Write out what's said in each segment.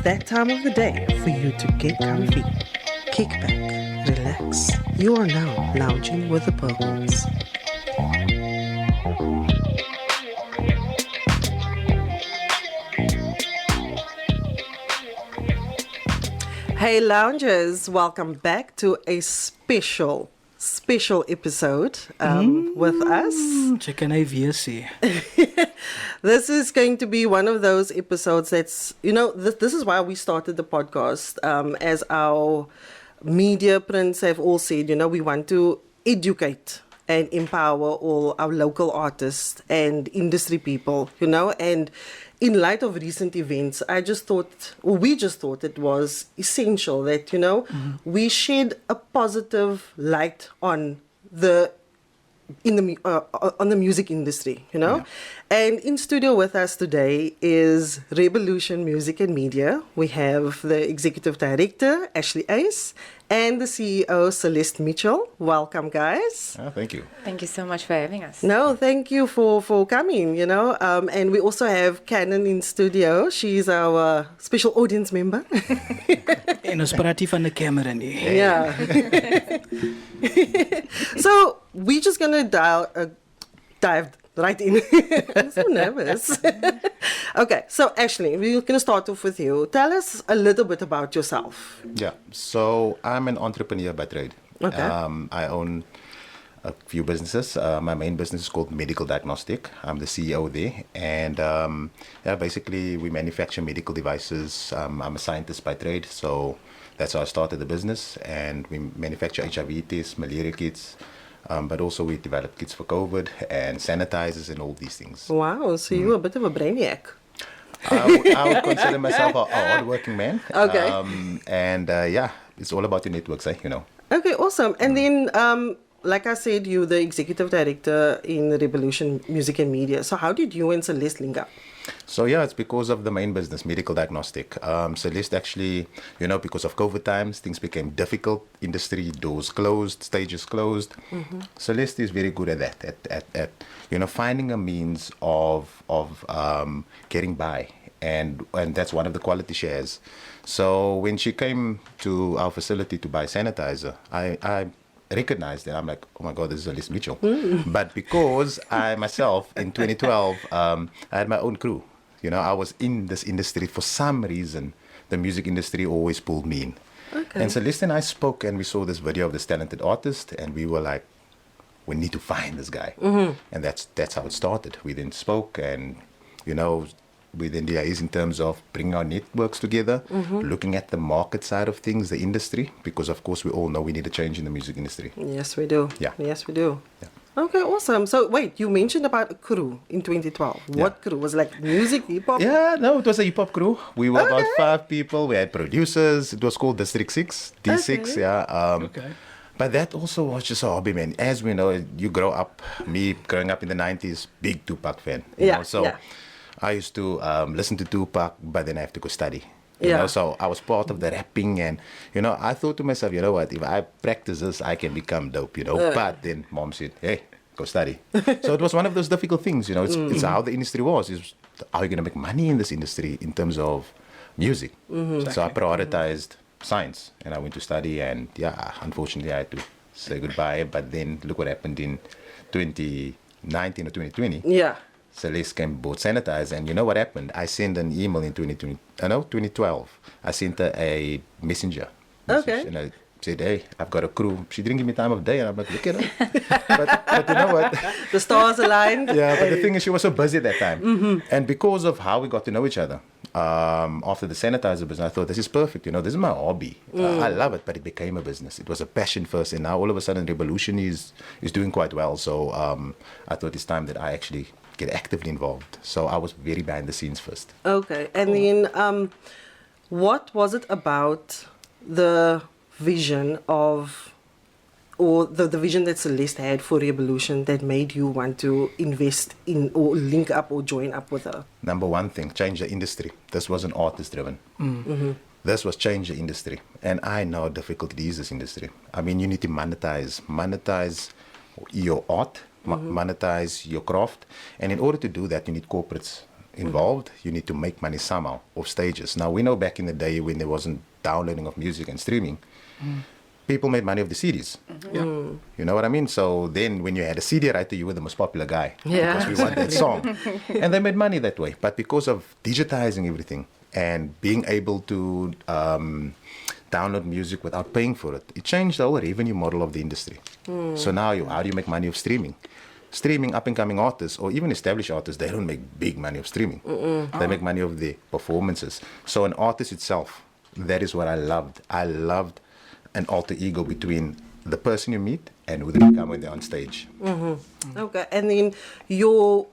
that time of the day for you to get comfy, kick back, relax. You are now lounging with the Purples. Hey loungers, welcome back to a special episode with us. Chicken AVSC. This is going to be one of those episodes that's, this is why we started the podcast. As our media prints have all said, we want to educate and empower all our local artists and industry people, and in light of recent events, we just thought it was essential that, we shed a positive light on the music industry, Yeah. And in studio with us today is Rebelution Music and Media. We have the Executive Director, Ashley Uys, and the CEO, Celeste Mitchell. Welcome, guys. Oh, thank you. Thank you so much for having us. No, thank you for coming, And we also have Canon in studio. She's our special audience member. En ons praat nie van die camera nie. Yeah. So we're just gonna dive right in. I'm so nervous. Okay, so Ashley, we're gonna start off with you. Tell us a little bit about yourself. Yeah, so I'm an entrepreneur by trade. Okay. I own a few businesses. My main business is called Medical Diagnostic. I'm the CEO there. And basically we manufacture medical devices. I'm a scientist by trade, so that's how I started the business. And we manufacture HIV tests, malaria kits, but also we develop kits for COVID and sanitizers and all these things. Wow, so you're a bit of a brainiac. I would consider myself a hard-working man. Okay. And it's all about your networks, Okay, awesome. And then, like I said, you're the executive director in Rebelution Music and Media. So how did you and Celeste link up? So it's because of the main business, medical diagnostic. Celeste actually, because of COVID times, things became difficult. Industry doors closed, stages closed. Mm-hmm. Celeste is very good at that, at finding a means of getting by. And that's one of the quality shares. So when she came to our facility to buy sanitizer, I recognized that. I'm like, oh my God, this is Celeste Mitchell. Mm. But because I myself, in 2012, I had my own crew. I was in this industry. For some reason, the music industry always pulled me in. Okay. And Celeste and I spoke, and we saw this video of this talented artist, and we were like, we need to find this guy. Mm-hmm. And that's how it started. We then spoke, and, within the ideas in terms of bringing our networks together, mm-hmm. looking at the market side of things, the industry, because of course we all know we need a change in the music industry. Yes, we do. Yeah. Yes, we do. Yeah. Okay, awesome. So wait, you mentioned about a crew in 2012. What crew? Was it like music, hip-hop? Yeah, no, it was a hip-hop crew. We were about 5 people. We had producers. It was called District 6, D6, okay. yeah. Okay. But that also was just a hobby, man. As we know, you grow up, me growing up in the 90s, big Tupac fan. You know? So I used to listen to Tupac, but then I have to go study. You know, so I was part of the rapping, and I thought to myself, you know what, if I practice this, I can become dope, But then mom said, hey, go study. So it was one of those difficult things, it's how the industry was. Is how are you going to make money in this industry in terms of music? Mm-hmm. So I prioritized science, and I went to study, and unfortunately I had to say goodbye. But then look what happened in 2019 or 2020. Yeah. Celeste came bought sanitizer, and you know what happened? I sent an email in 2012. I sent her a messenger. Okay. And I said, hey, I've got a crew. She didn't give me time of day, and I'm like, look at her. but you know what? The stars aligned. Yeah, but the thing is, she was so busy at that time. Mm-hmm. And because of how we got to know each other, after the sanitizer business, I thought, this is perfect. This is my hobby. I love it, but it became a business. It was a passion first, and now all of a sudden, Rebelution is doing quite well. So I thought it's time that I actually get actively involved. So I was very behind the scenes first. Okay. And then what was it about the vision of, or the vision that Celeste had for Rebelution that made you want to invest in or link up or join up with her? Number one thing, change the industry. This wasn't artist driven. Mm-hmm. This was change the industry. And I know how difficult it is, this industry. I mean, you need to monetize your art, monetize your craft. And in order to do that, you need corporates involved. You need to make money somehow off stages. Now, we know back in the day when there wasn't downloading of music and streaming, people made money off the CDs. Yeah. You know what I mean? So then when you had a CD writer, you were the most popular guy. Yeah. Because we want that song. And they made money that way. But because of digitizing everything and being able to download music without paying for it, it changed the whole revenue model of the industry. So now, how do you make money off streaming? Streaming, up-and-coming artists, or even established artists, they don't make big money off streaming. They make money off the performances. So an artist itself, that is what I loved. I loved an alter ego between the person you meet and who they become when they're on stage. Okay, and then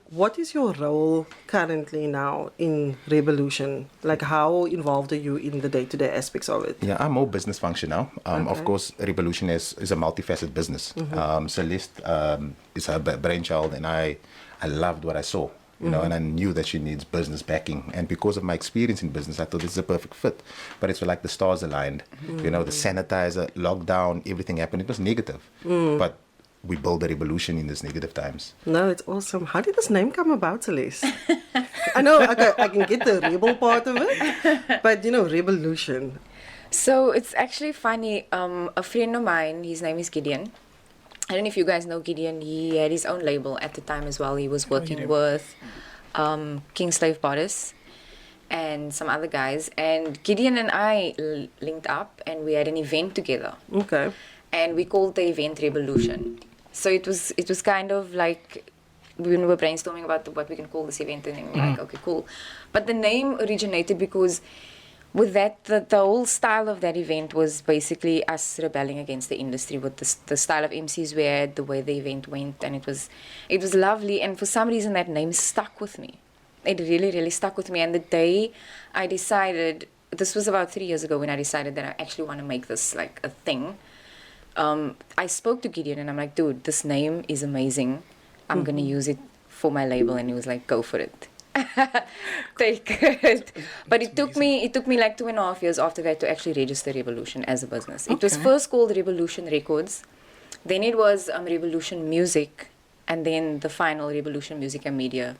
what is your role currently now in Rebelution? Like, how involved are you in the day-to-day aspects of it? Yeah, I'm more business function now. Of course, Rebelution is a multifaceted business. Celeste is her brainchild, and I loved what I saw. You know, and I knew that she needs business backing. And because of my experience in business, I thought this is a perfect fit. But it's like the stars aligned. You know, the sanitizer, lockdown, everything happened. It was negative. But we built a revolution in these negative times. No, it's awesome. How did this name come about, Celeste? I know I can get the rebel part of it, but Rebelution. So it's actually funny. A friend of mine, his name is Gideon. I don't know if you guys know Gideon. He had his own label at the time as well. He was working with King Slave Bodice and some other guys. And Gideon and I linked up, and we had an event together. Okay. And we called the event Rebelution. So it was kind of like when we were brainstorming about what we can call this event, and then we were like, okay, cool. But the name originated because with that, the whole style of that event was basically us rebelling against the industry with the style of MCs we had, the way the event went, and it was lovely. And for some reason, that name stuck with me. It really, really stuck with me. And the day I decided, this was about 3 years ago when I decided that I actually want to make this like a thing. I spoke to Gideon and I'm like, dude, this name is amazing. I'm going to use it for my label. And he was like, go for it. Take it. But it took me like 2.5 years after that to actually register Rebelution as a business. It was first called Rebelution Records, then it was Rebelution Music, and then the final Rebelution Music and Media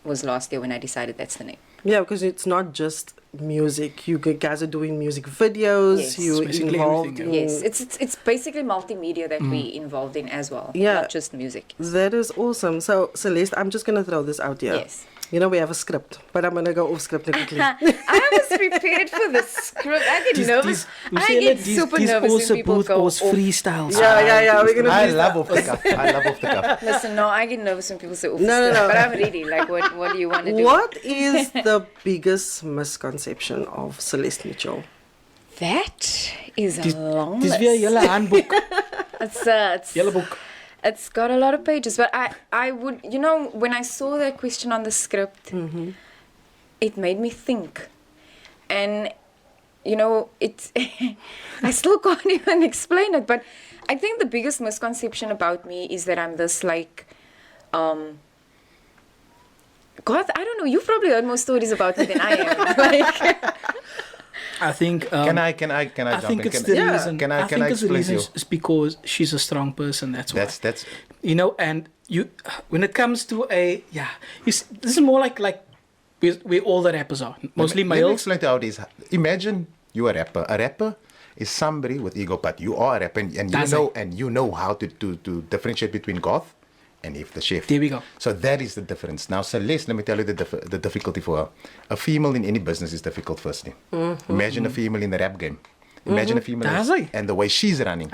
was last year when I decided that's the name. Yeah, because it's not just music. You guys are doing music videos. Yes. You Basically involved everything, in... Yes, it's basically multimedia that we involved in as well, Yeah. not just music. That is awesome. So, Celeste, I'm just going to throw this out here. Yes. We have a script, but I'm going to go off script quickly. I was prepared for the script. I get nervous. I get super nervous when people go off. freestyles. Yeah. We're going to I love off the cuff. Listen, no, I get nervous when people say off No. But I'm ready. Like, what do you want to do? What is the biggest misconception of Celeste Mitchell? That is a long Dis list. weer julle handboek, It's julle boek. It's got a lot of pages, but I would, when I saw that question on the script, it made me think. And, it's, I still can't even explain it, but I think the biggest misconception about me is that I'm this, like, God, I don't know, you've probably heard more stories about me than I am. Like, I think. Can I jump I think in? it's the Yeah. reason. Can I think it's the explain to reason you? is because she's a strong person. That's why. That's And you, when it comes to this is more like where all the rappers are, mostly Let me males. explain to how it is. Imagine you're a rapper. A rapper is somebody with ego, but you are a rapper, and you know how to differentiate between goth and if the chef. There we go. So that is the difference. Now, Celeste, let me tell you the difficulty for her. A female in any business is difficult, firstly. Imagine a female in the rap game. Imagine a female and the way she's running.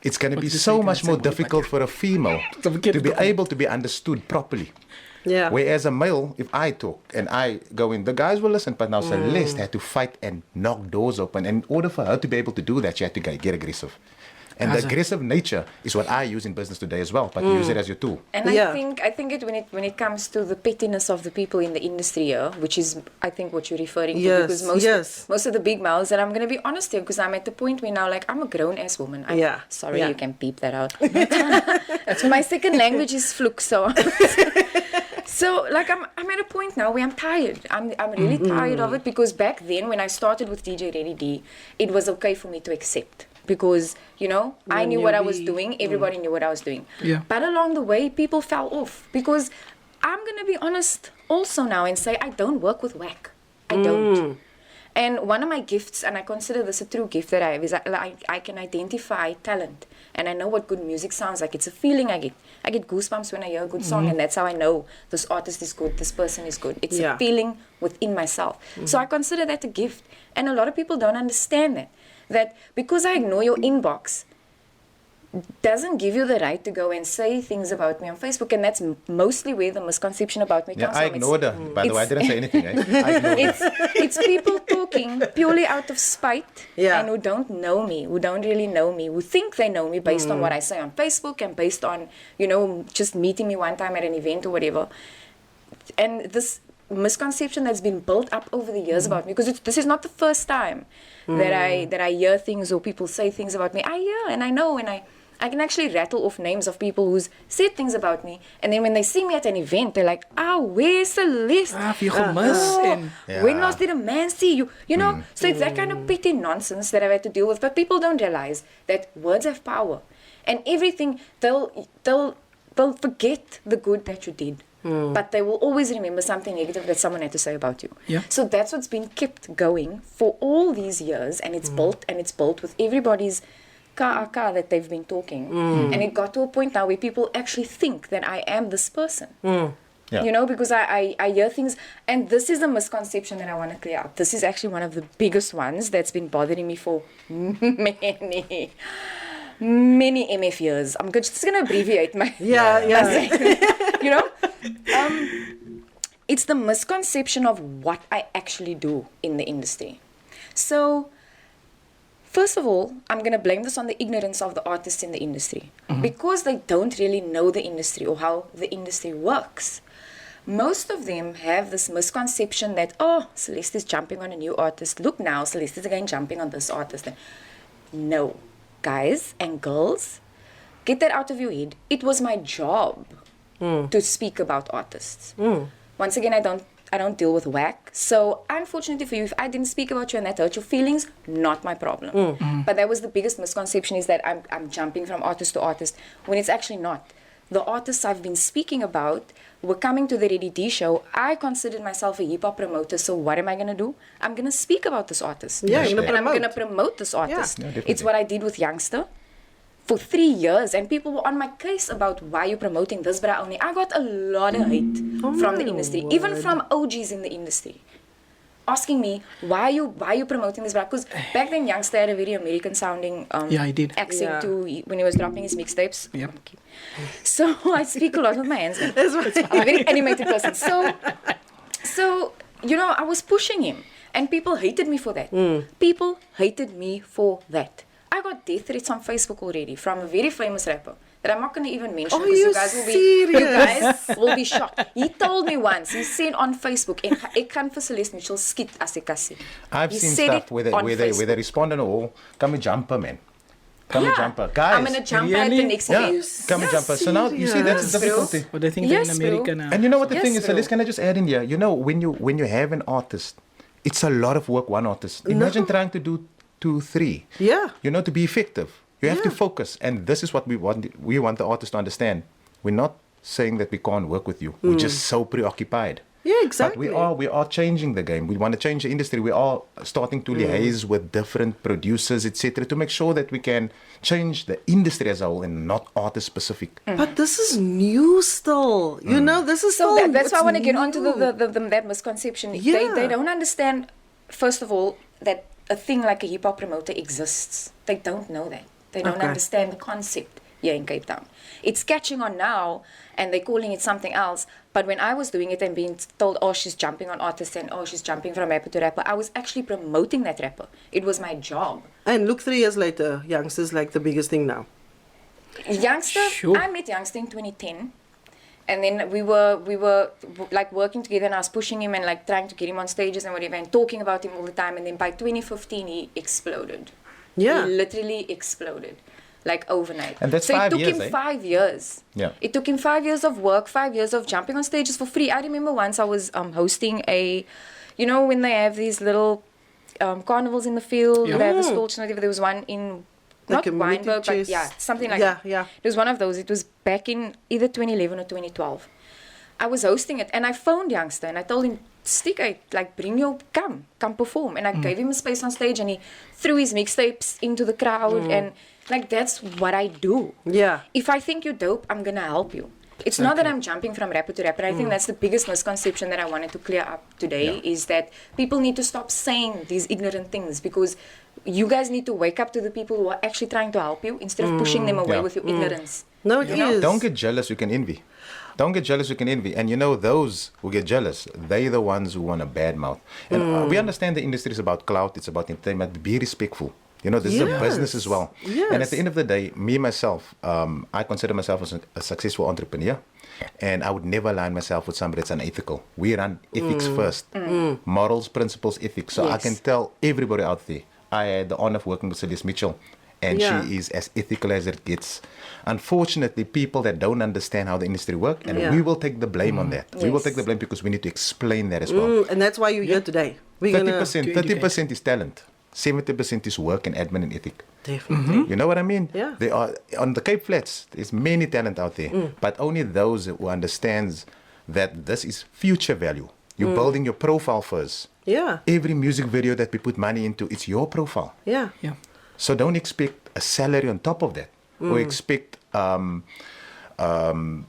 It's going to be so much more difficult for a female to be able to be understood properly. Yeah. Whereas a male, if I talk and I go in, the guys will listen. But now Celeste had to fight and knock doors open. And in order for her to be able to do that, she had to get aggressive. And the aggressive nature is what I use in business today as well, but use it as your tool. and Yeah. I think it when it comes to the pettiness of the people in the industry here, which is I think what you're referring to, Yes, because most of the big mouths, and I'm gonna be honest here, because I'm at the point where now, like, I'm a grown ass woman. Sorry, Yeah. you can beep that out. That's my second language is fluk, so. So, like, I'm at a point now where I'm tired. I'm really tired of it, because back then when I started with DJ Ready D, it was okay for me to accept. Because, I knew what I was doing, everybody knew what I was doing. Yeah. But along the way, people fell off. Because I'm going to be honest also now and say I don't work with whack. I don't. And one of my gifts, and I consider this a true gift that I have, is I can identify talent. And I know what good music sounds like. It's a feeling I get. I get goosebumps when I hear a good song, and that's how I know this artist is good, this person is good. It's a feeling within myself. So I consider that a gift. And a lot of people don't understand that. That because I ignore your inbox, doesn't give you the right to go and say things about me on Facebook, and that's mostly where the misconception about me comes from. I ignored her. By the way, I didn't say anything. I ignored her. It's people talking purely out of spite, Yeah. and who don't know me, who don't really know me, who think they know me based on what I say on Facebook and based on, just meeting me one time at an event or whatever. And this misconception that's been built up over the years about me, because this is not the first time that I hear things or people say things about me. I hear and I know, and I can actually rattle off names of people who's said things about me, and then when they see me at an event, they're like, where's Celeste? Have you gemis? En When last did a man see you? So it's that kind of petty nonsense that I've had to deal with. But people don't realize that words have power, and everything they'll forget the good that you did, but they will always remember something negative that someone had to say about you. Yeah. So that's what's been kept going for all these years, and it's built with everybody's ka that they've been talking, and it got to a point now where people actually think that I am this person. Yeah. Because I hear things, and this is a misconception that I want to clear up. This is actually one of the biggest ones that's been bothering me for many MF years. I'm just going to abbreviate my... It's the misconception of what I actually do in the industry. So, first of all, I'm going to blame this on the ignorance of the artists in the industry. Because they don't really know the industry or how the industry works. Most of them have this misconception that, Celeste is jumping on a new artist. Look now, Celeste is again jumping on this artist. No, guys and girls, get that out of your head. It was my job to speak about artists. Once again, I don't deal with whack. So unfortunately for you, if I didn't speak about you and that hurt your feelings, not my problem. But that was the biggest misconception, is that I'm jumping from artist to artist, when it's actually not. The artists I've been speaking about were coming to the Ready D show. I considered myself a hip-hop promoter, so what am I going to do? I'm going to speak about this artist. Yeah, you're gonna and I'm promote. going to promote this artist. Yeah, definitely. It's what I did with Youngster for 3 years, and people were on my case about why you're promoting this, but I got a lot of hate from the industry, even from OGs in the industry, asking me why you promoting this, because back then Youngster had a very American sounding he did. accent when he was dropping his mixtapes. Yep. Okay. So I speak a lot with my hands. I'm a very animated person. So I was pushing him, and people hated me for that. People hated me for that. I got death threats on Facebook already from a very famous rapper that I'm not going to even mention, because you guys will be shocked. He told me once, he said on Facebook, ek gaan vir Celeste Mitchell skiet as ek as sien. I've He seen said stuff it where on they Facebook. respond on all, come and jumper, man. Come and jumper. Guys. I'm going to jump at the Really? next Yeah, event. come and jumper. So now, you see, that's the difficulty. But I think Yes, they're in bro. America now. And you know what the Yes, thing is, bro. Celeste, can I just add in here? When you have an artist, it's a lot of work, one artist. Imagine trying to do 2, 3. Yeah. To be effective. You have to focus. And this is what we want the artist to understand. We're not saying that we can't work with you. We're just so preoccupied. Yeah, exactly. But we are changing the game. We want to change the industry. We are starting to liaise with different producers, etc., to make sure that we can change the industry as a whole and not artist specific. But this is new still. This is So still... that's why I it's want to get onto new. that misconception. Yeah. They don't understand, first of all, that a thing like a hip-hop promoter exists. They don't know that. They don't Okay. understand the concept here in Cape Town. It's catching on now, and they're calling it something else. But when I was doing it and being told, she's jumping on artists, and she's jumping from rapper to rapper, I was actually promoting that rapper. It was my job. And look, 3 years later, Youngster's like the biggest thing now. Youngster, Sure. I met Youngster in 2010. And then we were like working together, and I was pushing him and like trying to get him on stages and whatever, and talking about him all the time. And then by 2015, he exploded. Yeah. He literally exploded, like overnight. And that's so 5 it took years, him 5 years. Yeah. It took him 5 years of work, 5 years of jumping on stages for free. I remember once I was hosting when they have these little carnivals in the field, Yeah. they have the stalks and whatever. There was one in The not community Wynberg, but chess. yeah, something like Yeah, that. yeah. It was one of those. It was back in either 2011 or 2012. I was hosting it, and I phoned Youngster, and I told him, stick out, like, come perform. And I gave him a space on stage, and he threw his mixtapes into the crowd, and like, that's what I do. Yeah. If I think you're dope, I'm gonna help you. It's not that I'm jumping from rapper to rapper. I think that's the biggest misconception that I wanted to clear up today, is that people need to stop saying these ignorant things, because you guys need to wake up to the people who are actually trying to help you instead of pushing them away with your ignorance. No, it is. Don't get jealous, you can envy. Don't get jealous, you can envy. And you know, those who get jealous, they're the ones who want a bad mouth. And we understand the industry is about clout, it's about entertainment. Be respectful. You know, this is a business as well. Yes. And at the end of the day, me, myself, I consider myself as a successful entrepreneur. And I would never align myself with somebody that's unethical. We run ethics first. Morals, principles, ethics. So I can tell everybody out there, I had the honor of working with Celeste Mitchell. And she is as ethical as it gets. Unfortunately, people that don't understand how the industry works, and we will take the blame on that. We will take the blame because we need to explain that as well. And that's why you're here today. We're 30% is talent. 70% is work and admin and ethic. Definitely. You know what I mean? Yeah. They are on the Cape Flats. There's many talent out there, but only those who understands that this is future value. You're building your profile first. Yeah. Every music video that we put money into, it's your profile. Yeah. Yeah. So don't expect a salary on top of that, or expect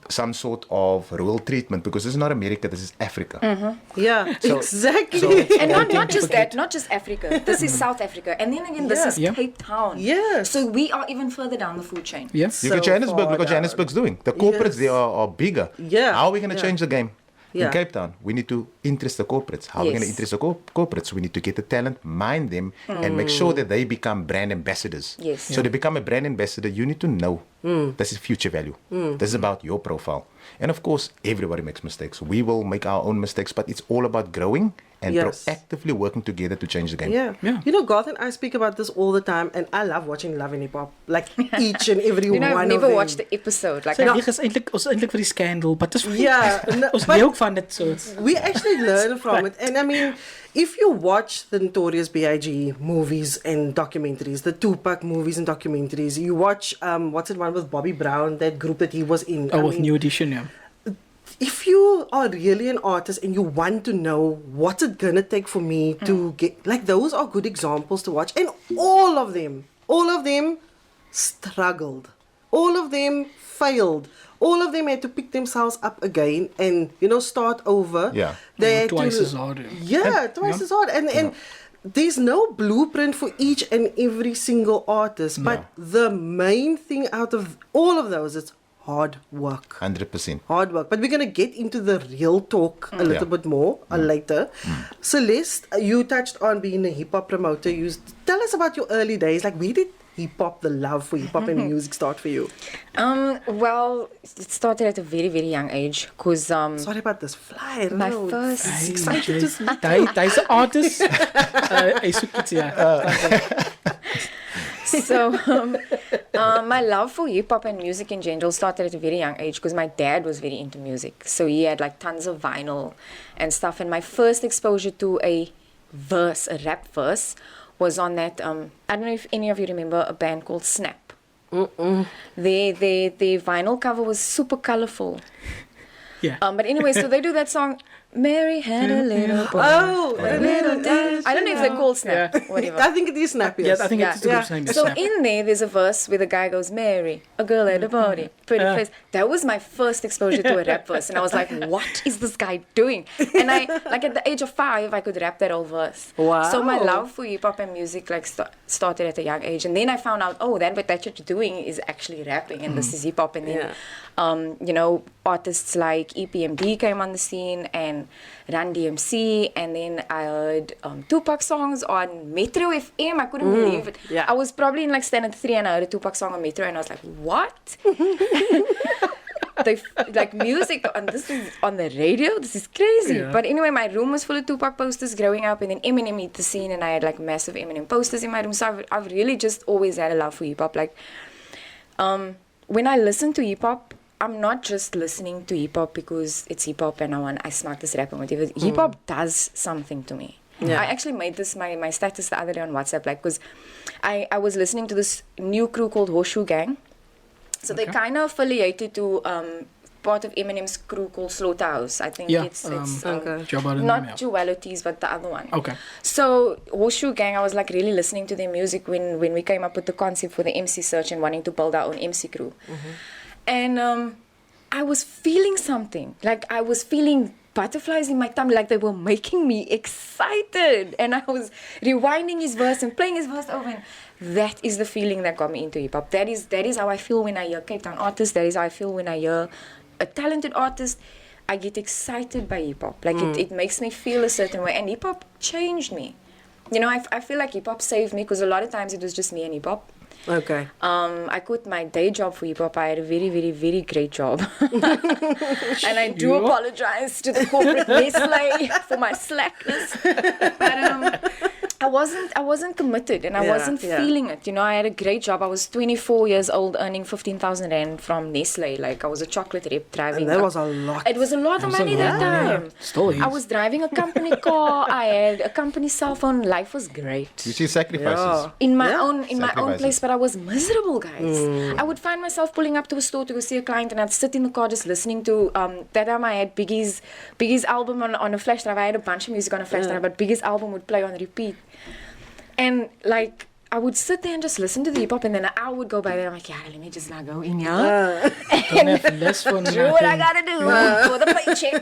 some sort of royal treatment, because this is not America, this is Africa. Yeah, So- exactly. And not just that, not just Africa. This is South Africa. And then again, this is Cape Town. Yes. So we are even further down the food chain. Yeah. Look So at Johannesburg, far look what down. Johannesburg's doing. The corporates, Yes. they are bigger. Yeah, How are we going to yeah. change the game? Yeah. In Cape Town, we need to interest the corporates. How are we going to Yes. interest the corporates? We need to get the talent, mind them, and make sure that they become brand ambassadors. Yes. So to become a brand ambassador, you need to know this is future value. This is about your profile. And of course, everybody makes mistakes. We will make our own mistakes, but it's all about growing and Yes. proactively working together to change the game. Yeah. Yeah. You know, Garth and I speak about this all the time, and I love watching Love and Hip Hop. Like each and every You know, one I've never of them. watched the episode. Like, So ons eintlik vir die scandal, but dis Yeah, no, ons but- leer ook van dit so. We actually learn from it. And I mean, if you watch the Notorious B.I.G. movies and documentaries, the Tupac movies and documentaries, you watch, what's it one with Bobby Brown, that group that he was in. Oh, I with mean, New Edition, yeah. if you are really an artist and you want to know what's it gonna take for me to get, like, those are good examples to watch. And all of them struggled. All of them failed. All of them had to pick themselves up again and, you know, start over. Yeah. They had Twice to, as hard. Yeah, twice as hard. And there's no blueprint for each and every single artist. But the main thing out of all of those is hard work. 100%. Hard work. But we're going to get into the real talk a little bit more later. Celeste, you touched on being a hip hop promoter. Tell us about your early days. Like, where did hip hop, the love for hip hop and music start for you? well, it started at a very, very young age. Because Sorry about this fly. I don't my know. first... It's exciting to see. Hy's 'n artist. Hy soek dit ja. So, my love for hip hop and music in general started at a very young age because my dad was very into music. So he had like tons of vinyl and stuff. And my first exposure to a rap verse, was on that. I don't know if any of you remember a band called Snap. Their vinyl cover was super colorful. Yeah. But anyway, so they do that song. Mary had a little boy. Oh, a little dance. I don't know if they're called Snap. Yeah. Whatever. I think it is Snap. Yeah, Yes. I think it's the group's name. is So Snap. in there's a verse where the guy goes, Mary, a girl at a party, pretty face. That was my first exposure to a rap verse. And I was like, what is this guy doing? And I, like at the age of 5, I could rap that whole verse. Wow. So my love for hip hop and music like started at a young age. And then I found out, oh, that what you're doing is actually rapping and this is hip hop. And then, you know, artists like EPMD came on the scene and Run DMC. And then I heard Tupac songs on Metro FM. I couldn't believe it. Yeah. I was probably in like standard 3 and I heard a Tupac song on Metro and I was like, what? They like music on this is on the radio. This is crazy. Yeah. But anyway, my room was full of Tupac posters growing up, and then Eminem hit the scene, and I had like massive Eminem posters in my room. So I've really just always had a love for hip hop. Like, when I listen to hip hop, I'm not just listening to hip hop because it's hip hop and I smack this rap and whatever. Hip hop does something to me. Yeah. I actually made this my status the other day on WhatsApp, like, because I was listening to this new crew called Horseshoe Gang. So they're kind of affiliated to part of Eminem's crew called Slaughterhouse. I think Yeah, it's okay. Not not Dualities, but the other one. Okay. So Horseshoe Gang, I was like really listening to their music when we came up with the concept for the MC search and wanting to build our own MC crew. And I was feeling something. Like I was feeling butterflies in my tummy, like they were making me excited. And I was rewinding his verse and playing his verse over. And that is the feeling that got me into hip hop. That is how I feel when I hear Cape Town artists. That is how I feel when I hear a talented artist. I get excited by hip hop. Like it makes me feel a certain way. And hip hop changed me. You know, I feel like hip hop saved me because a lot of times it was just me and hip hop. Okay. I quit my day job for hip hop. I had a very, very, very great job. And I do apologize to the corporate Nestle for my slackness. But I wasn't committed and I wasn't feeling it. You know, I had a great job. I was 24 years old earning 15,000 Rand from Nestle. Like I was a chocolate rep driving. And that was a lot. It was a lot of money that time. Still is. I was driving a company car. I had a company cell phone. Life was great. You see sacrifices. In my own Sacrifices. place, but I was miserable, guys. I would find myself pulling up to a store to go see a client, and I'd sit in the car just listening to that time I had Biggie's album on a flash drive. I had a bunch of music on a flash drive, but Biggie's album would play on repeat. And like I would sit there and just listen to the hip hop, and then an hour would go by. There, I'm like, yeah, let me just not go in here. Don't have less for Do what I nothing. gotta do for the paycheck.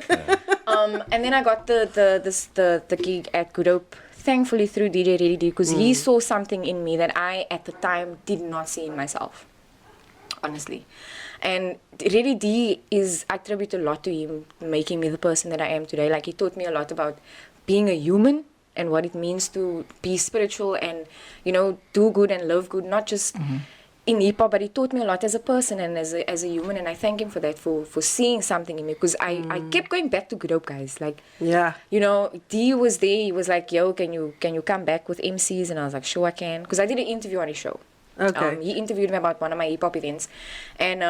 And then I got the gig at Good Hope, thankfully through DJ Ready D, because he saw something in me that I at the time did not see in myself, honestly. And Ready D I attribute a lot to him making me the person that I am today. Like he taught me a lot about being a human and what it means to be spiritual and, you know, do good and love good, not just in hip hop, but he taught me a lot as a person and as a human, and I thank him for that, for seeing something in me, because I kept going back to Good Hope, guys. Like, you know, D was there. He was like, yo, can you come back with MCs? And I was like, sure I can, because I did an interview on his show. Okay. He interviewed me about one of my hip hop events, and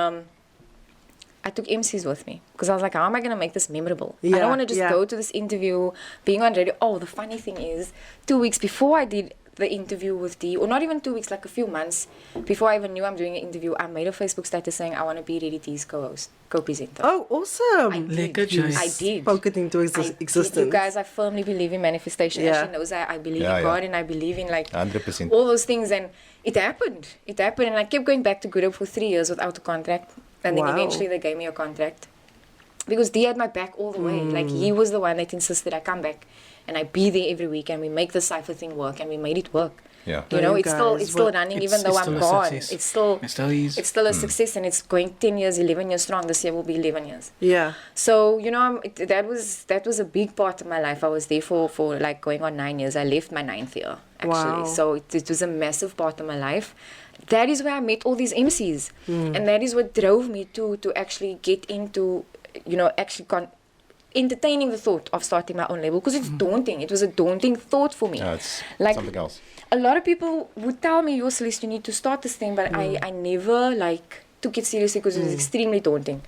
I took MCs with me because I was like, how am I going to make this memorable? I don't want to just go to this interview being on radio. Oh, the funny thing is, 2 weeks before I did the interview with D, or not even 2 weeks, like a few months before I even knew I'm doing an interview, I made a Facebook status saying I want to be Ready D's co-host, co-presenter. Oh, awesome. I did. Spoke it into existence. You guys, I firmly believe in manifestation. Yeah. Ashley knows I believe in God and I believe in like 100%. all those things, and it happened. It happened, and I kept going back to Good Hope for 3 years without a contract, and then eventually they gave me a contract because D had my back all the way. Like he was the one that insisted I come back and I be there every week and we make the cypher thing work, and we made it work. Yeah. You know, You it's still guys running even though I'm gone. It's still It's a success, and it's going 10 years, 11 years strong. This year will be 11 years. Yeah. So, you know, that was a big part of my life. I was there for like going on 9 years. I left my 9th year, actually. Wow. So it was a massive part of my life. That is where I met all these MCs. And that is what drove me to actually get into, you know, actually entertaining the thought of starting my own label, because it's daunting. It was a daunting thought for me. No, it's like, something else. A lot of people would tell me, yo, Celeste, you need to start this thing, but I never like took it seriously because it was extremely daunting.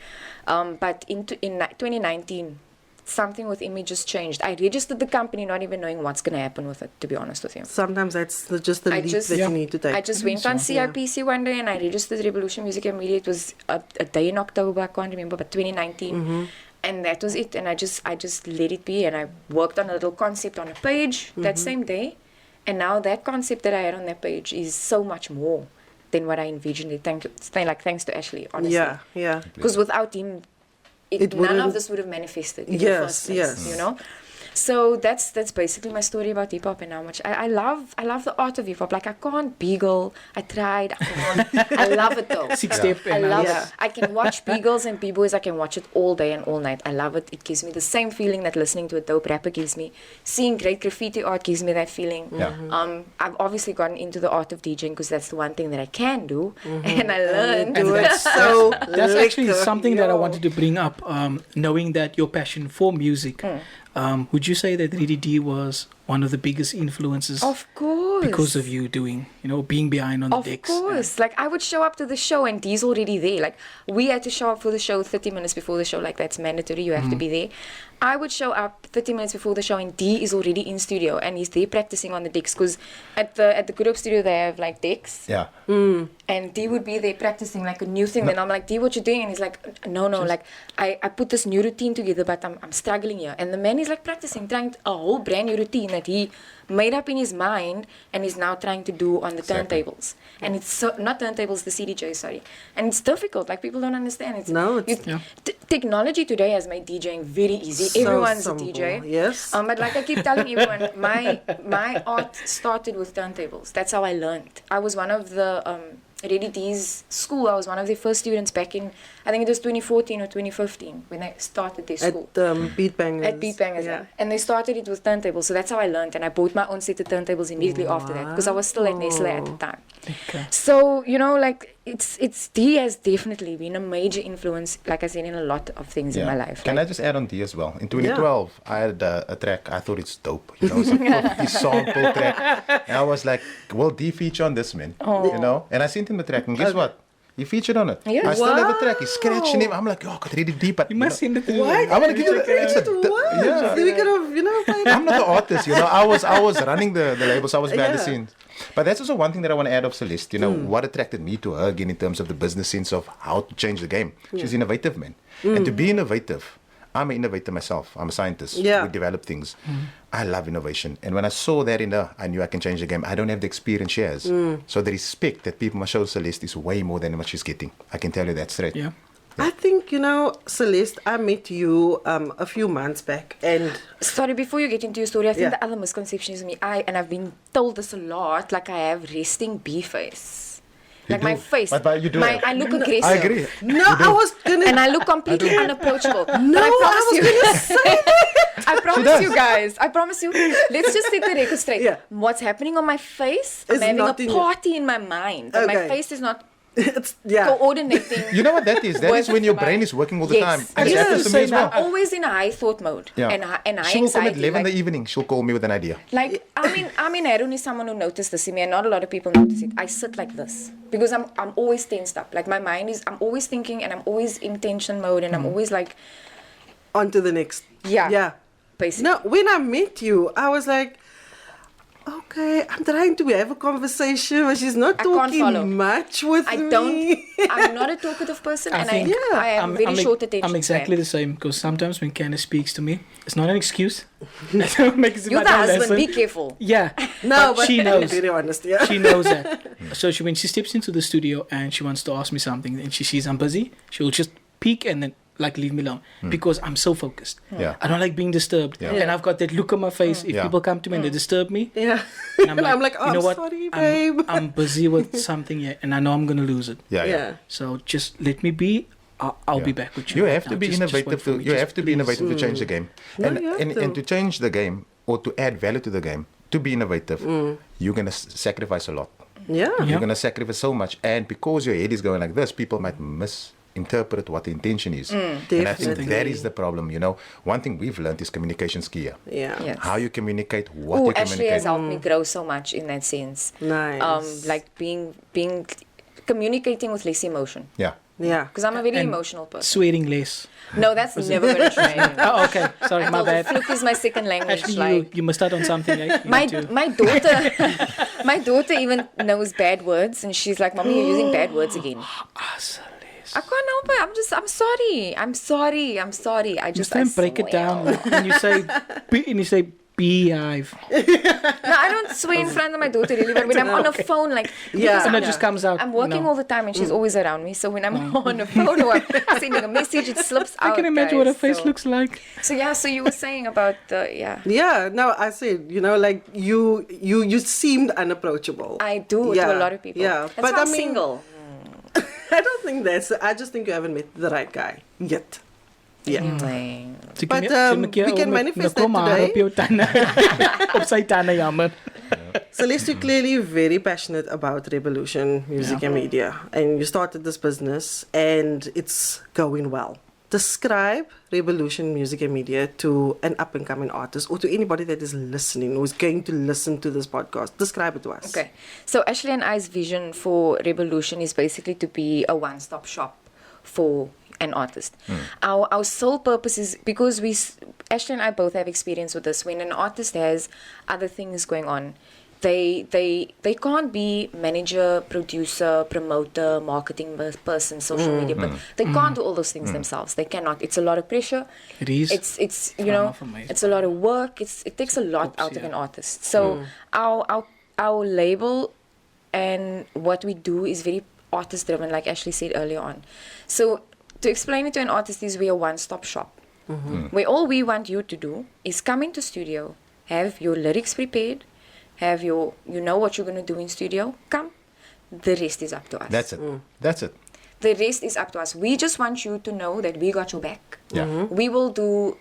But in 2019, something within me just changed. I registered the company not even knowing what's going to happen with it, to be honest with you. Sometimes that's just the leap that you need to take. I just went on CIPC one day and I registered Rebelution Music and Media. It was a day in October, I can't remember, but 2019. And that was it. And I just let it be. And I worked on a little concept on a page that same day. And now that concept that I had on that page is so much more than what I envisioned it. Thanks to Ashley, honestly. Yeah. Because without him, none of this would have manifested in the first place, you know? So that's basically my story about hip hop and how much I love the art of hip hop. Like I can't Beagle. I tried. I can't. I love it though. Six-step. I love it. I can watch Beagles and B-boys. I can watch it all day and all night. I love it. It gives me the same feeling that listening to a dope rapper gives me. Seeing great graffiti art gives me that feeling. I've obviously gotten into the art of DJing because that's the one thing that I can do, and I learned. Do it so That's actually liquor. something that I wanted to bring up. Knowing that your passion for music, would you say that Ready D was one of the biggest influences Of course. because of you being behind on the Of decks. course. Like, I would show up to the show and Dee's already there. Like, we had to show up for the show 30 minutes before the show. Like, that's mandatory. You have to be there. I would show up 30 minutes before the show and Dee is already in studio and he's there practicing on the decks. Because at the Good Hope studio, they have, like, decks. Yeah. And Dee would be there practicing, like, a new thing. Then I'm like, Dee, what you doing? And he's like, no, like, I put this new routine together, but I'm struggling here. And the man is, like, practicing, trying a whole brand new routine that he made up in his mind and is now trying to do on the Exactly. turntables. And it's so, not turntables, the CDJ, sorry. And it's difficult. Like, people don't understand. Technology today has made DJing very easy. So Everyone's simple, a DJ. yes. But like I keep telling everyone, my art started with turntables. That's how I learned. I was one of the Ready D's school. I was one of their first students back in, I think it was 2014 or 2015 when they started their school. At Beat Bangers. At Beat Bangers, yeah. And they started it with turntables. So that's how I learned. And I bought my own set of turntables immediately after that because I was still at Nestle at the time. Okay. So, like, it's D has definitely been a major influence, like I said, in a lot of things in my life. Can I just add on D as well? In 2012, I had a track. I thought it's dope. It's a 50 sample track. And I was like, well, D feature on this, man. And I sent him the track. And guess what? He featured on it. Yeah. I still have the track. He's scratching him. I'm like, oh, I could really deep. But You must send it to What? I want to give you It's the. yeah. We could have, played I'm not the artist, I was running the label, so I was behind the Yeah. scenes. But that's also one thing that I want to add of Celeste. What attracted me to her again in terms of the business sense of how to change the game. She's innovative, man. And to be innovative, I'm an innovator myself. I'm a scientist. Yeah. We develop things. I love innovation. And when I saw that in her, I knew I can change the game. I don't have the experience she has. So the respect that people must show Celeste is way more than what she's getting. I can tell you that straight. Yeah. I think, Celeste, I met you a few months back and Sorry, before you get into your story, I think Yeah. the other misconception is me. I've been told this a lot, like I have resting B face. You Like my do. face. But you do have. I look aggressive. I agree. no, I was gonna And I look completely unapproachable. no, But I promise I was you. gonna say I promise you guys. I promise you. Let's just set the record straight. Yeah. What's happening on my face? It's I'm having not a in your- party in my mind. But my Okay. face is not it's coordinating. You know what that is? That is when your brain is working all the time. And it Yeah. happens to me as well. I'm always in a high thought mode. Yeah. And high She will come at anxiety. 11 in like- the evening. She'll call me with an idea. Like, I mean, Arun is someone who noticed this in me, and not a lot of people notice it. I sit like this because I'm always tensed up. Like, my mind is, I'm always thinking, and I'm always in tension mode, and I'm always like, on to the next. Yeah. Yeah. basically. No, when I met you, I was like, okay, I'm trying to have a conversation, but she's not I can't talking follow. much with I me. don't. I'm not a talkative person, I and think I am very short attention I'm exactly span. the same because sometimes when Candace speaks to me, it's not an excuse. I don't make it You're my the own husband. lesson. Be careful. Yeah, No, but she knows. Very honest, yeah. She knows that. So when she steps into the studio and she wants to ask me something and she sees I'm busy, she'll just peek and then leave me alone because I'm so focused. Yeah. I don't like being disturbed. Yeah. And I've got that look on my face if Yeah. people come to me and they disturb me. Yeah. And I'm like, oh, you know I'm what? sorry, babe. I'm busy with something here and I know I'm going to lose it. Yeah, yeah. Yeah. So just let me be. I'll be back with you. You have to Now, be just wait innovative. for me. You Just have to be please. innovative to change the game, No, and you have and to. to change the game or to add value to the game. To be innovative, you're gonna sacrifice a lot. Yeah. Yeah. You're gonna sacrifice so much, and because your head is going like this, people might misinterpret what the intention is. And I think Definitely. that is the problem. One thing we've learned is communication is key. Yeah. Yes. How you communicate, what Oh, you Ashley communicate. has helped me grow so much in that sense. Nice. Like being communicating with less emotion. Yeah. Yeah. Because I'm a very And emotional person. Sweating less. No, that's never going to change. Oh, okay. Sorry, my bad. Fluke is my second language. Actually, like, you must start on something. Eh? You my need to- my daughter, my daughter even knows bad words, and she's like, "Mommy, you're using bad words again." I can't help it. I'm sorry. I just Just break it swear. down. And you say beehive. No, I don't swear in front of my daughter really, but when I'm on a phone, like Yeah. because And I'm- it just comes out. I'm working all the time and she's always around me. So when I'm on a phone or I'm sending a message, it slips out. I can imagine what her guys. face So- looks like. So yeah, so you were saying about Yeah, no, I said, like you seemed unapproachable. I do to a lot of people. Yeah, That's why I'm single. I don't think I just think you haven't met the right guy yet. Yeah. Anyway. But, we can manifest that today. Op sy tande jammer. Celeste, you're clearly very passionate about Rebelution Music and Media, and you started this business, and it's going well. describe Rebelution Music and Media to an up-and-coming artist or to anybody that is listening, who is going to listen to this podcast. Describe it to us. Okay. So Ashley and I's vision for Rebelution is basically to be a one-stop shop for an artist. Our sole purpose is, because Ashley and I both have experience with this, when an artist has other things going on, they can't be manager, producer, promoter, marketing person, social media, but they can't do all those things themselves. They cannot. It's a lot of pressure. It is. It's you know, it's a lot of work. It takes a lot out of an artist. So our label and what we do is very artist driven, like Ashley said earlier on. So to explain it to an artist is we're a one-stop shop. Where all we want you to do is come into studio, have your lyrics prepared, have you know what you're going to do in studio, come. The rest is up to us. That's it. That's it. The rest is up to us. We just want you to know that we got your back. Yeah. We will do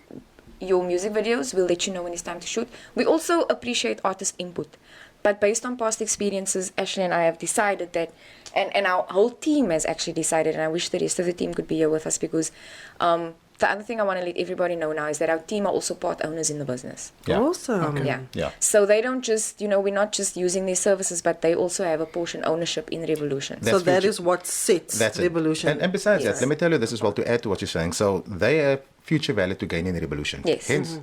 your music videos. We'll let you know when it's time to shoot. We also appreciate artist input. But based on past experiences, Ashley and I have decided that, and our whole team has actually decided, and I wish the rest of the team could be here with us, because the other thing I want to let everybody know now is that our team are also part owners in the business. Yeah. Awesome. Yeah. Yeah. So they don't just, we're not just using their services, but they also have a portion ownership in Rebelution. So That's that future. is what sets That's it. Rebelution. And besides Yes. that, let me tell you this as well, to add to what you're saying. So they have future value to gain in Rebelution. Yes. Hence,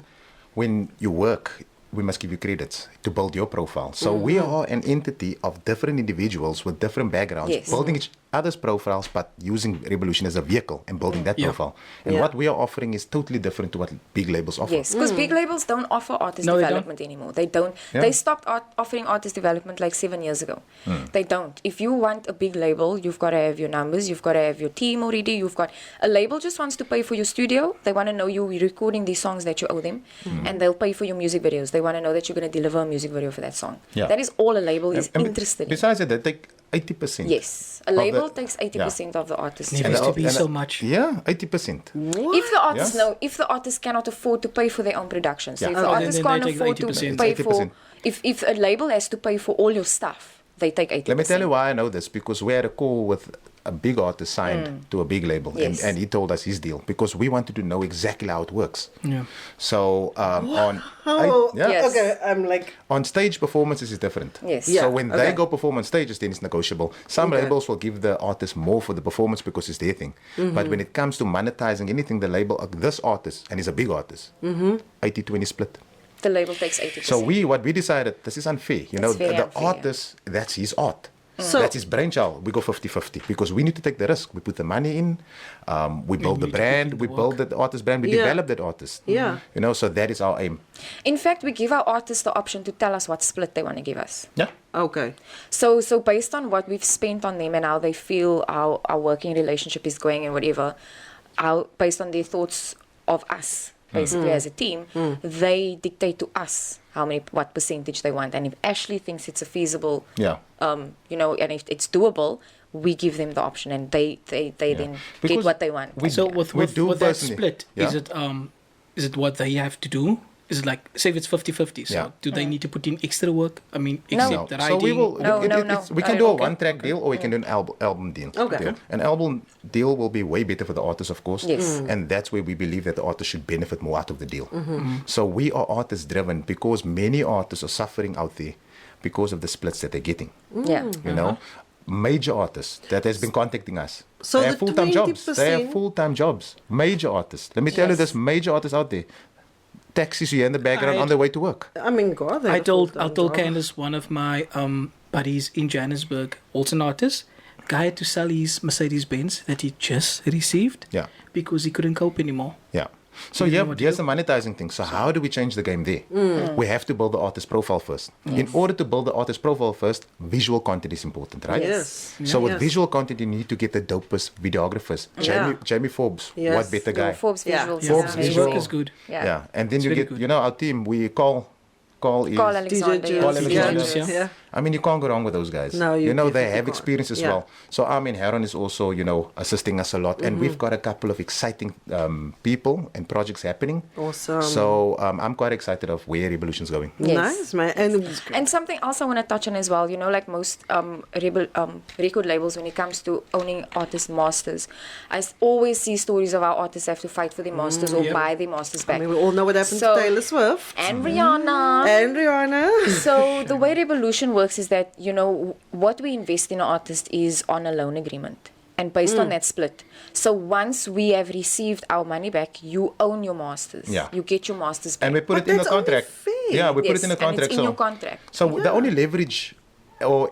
when you work, we must give you credits to build your profile. So we are an entity of different individuals with different backgrounds, Yes. building each other's profiles, but using Rebelution as a vehicle and building that Yeah. profile. And Yeah. what we are offering is totally different to what big labels offer. Yes, because big labels don't offer artist No, they development anymore. They don't. Yeah. They stopped offering artist development like 7 years ago. They don't. If you want a big label, you've got to have your numbers. You've got to have your team already. You've got a label just wants to pay for your studio. They want to know you're recording these songs that you owe them, and they'll pay for your music videos. They want to know that you're going to deliver a music video for that song. Yeah. That is all a label is And interested in. besides that, they take 80%. Yes, a of label the- takes 80% of the artist's Never And used the- to be and so the- much. Yeah, 80%. If the artist Yes. if the artist cannot afford to pay for their own production, so Yeah. if the Oh, artist then they can't take afford to 80%. pay It's for, 80%. if a label has to pay for all your stuff, they take 80%. Let me tell you why I know this, because we had a call with a big artist signed to a big label, Yes. and he told us his deal, because we wanted to know exactly how it works. Yeah. So Oh, Yes. okay. I'm like, on stage performances is different. Yes. Yeah, So when okay. they go perform on stages, then it's negotiable. Some Okay. labels will give the artist more for the performance because it's their thing. But when it comes to monetizing anything, the label, this artist, and he's a big artist, 80-20 split. The label takes 80%. So what we decided, this is unfair. You know, It's very the unfair. artist, that's his art. So- That's his brainchild. We go 50-50 because we need to take the risk. We put the money in, we build the need to put brand, in we the build the artist brand, we Yeah. develop that artist. Yeah. You know, so that is our aim. in fact, we give our artists the option to tell us what split they want to give us. Yeah. okay. So based on what we've spent on them and how they feel our working relationship is going and whatever, based on their thoughts of us, basically as a team, they dictate to us what percentage they want. And if Ashley thinks it's a feasible, Yeah. and if it's doable, we give them the option, and they then get Because what they want. So we with do that personally- split, Yeah. is it what they have to do? Is it like, say if it's 50-50, so Yeah. do they need to put in extra work? I mean, No. except the So writing? we will. No, no. We can do a Okay. one-track deal, or we can do an album deal. Okay. An album deal will be way better for the artist, of course. Yes. And that's where we believe that the artist should benefit more out of the deal. So we are artist-driven because many artists are suffering out there because of the splits that they're getting. Yeah. You know, major artists that has been contacting us. So they the have full-time jobs. They have 20%. full-time jobs. Major artists. Let me tell you, Yes. there's major artists out there. Taxis here in the background on their way to work. I mean, God. they I have told full-time job. Candace, one of my buddies in Johannesburg, also an artist, guy had to sell his Mercedes Benz that he just received Yeah. because he couldn't cope anymore. Yeah. So You know yeah, what to here's do. the monetizing thing. So how do we change the game there? We have to build the artist profile first. In order to build the artist profile first, visual content is important, right? Yes. So with Yes. visual content, you need to get the dopest videographers. Yeah. Jamie Forbes, Yes. what better guy? Forbes Yeah. visuals. Yeah, Forbes his visual. work is good. Yeah. Yeah. And then It's you very get, good. you know, our team, we call is Carl Alexander. DJ Carl Juice. Alexander. Juice, yeah. I mean, you can't go wrong with those guys. No, you know, they definitely have can't. experience as Yeah. well. So Armin Heron is also, assisting us a lot. And we've got a couple of exciting people and projects happening. Awesome. So I'm quite excited of where Rebelution's going. Yes. Nice, man. And something else I want to touch on as well, like most record labels, when it comes to owning artist masters, I always see stories of our artists have to fight for their masters or buy their masters back. I mean, we all know what happened to Taylor Swift. And Rihanna. And Rihanna. So the way Rebelution works is that, what we invest in an artist is on a loan agreement. And based on that split. So once we have received our money back, you own your masters. Yeah. You get your masters back. And we put But it in the that's only contract. fair. Yeah, we put Yes, it in the and contract. it's in your contract. So the only leverage or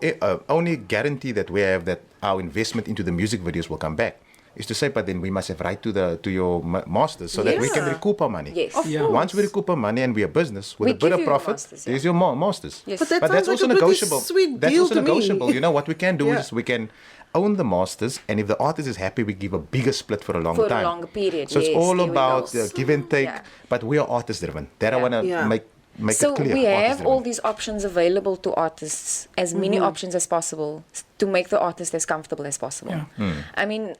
only guarantee that we have that our investment into the music videos will come back is to say, but then we must have right to your masters so that we can Yeah. recoup our money. Yes. Of Yeah. course. Once we recoup our money and we're a business with We a bit give of you your profit, masters, there's yeah. your masters. Yes. But that But sounds that's like also a pretty negotiable. sweet That's deal also to me. negotiable. What we can do Yeah. is we can own the masters, and if the artist is happy, we give a bigger split for a long For a time. longer period, So it's yes, all there we about go. give and take, Yeah. but we are artist driven. That I Yeah. want to Yeah. make So it clear. we have artist-driven. all these options available to artists, as many options as possible, to make the artist as comfortable as possible. I mean,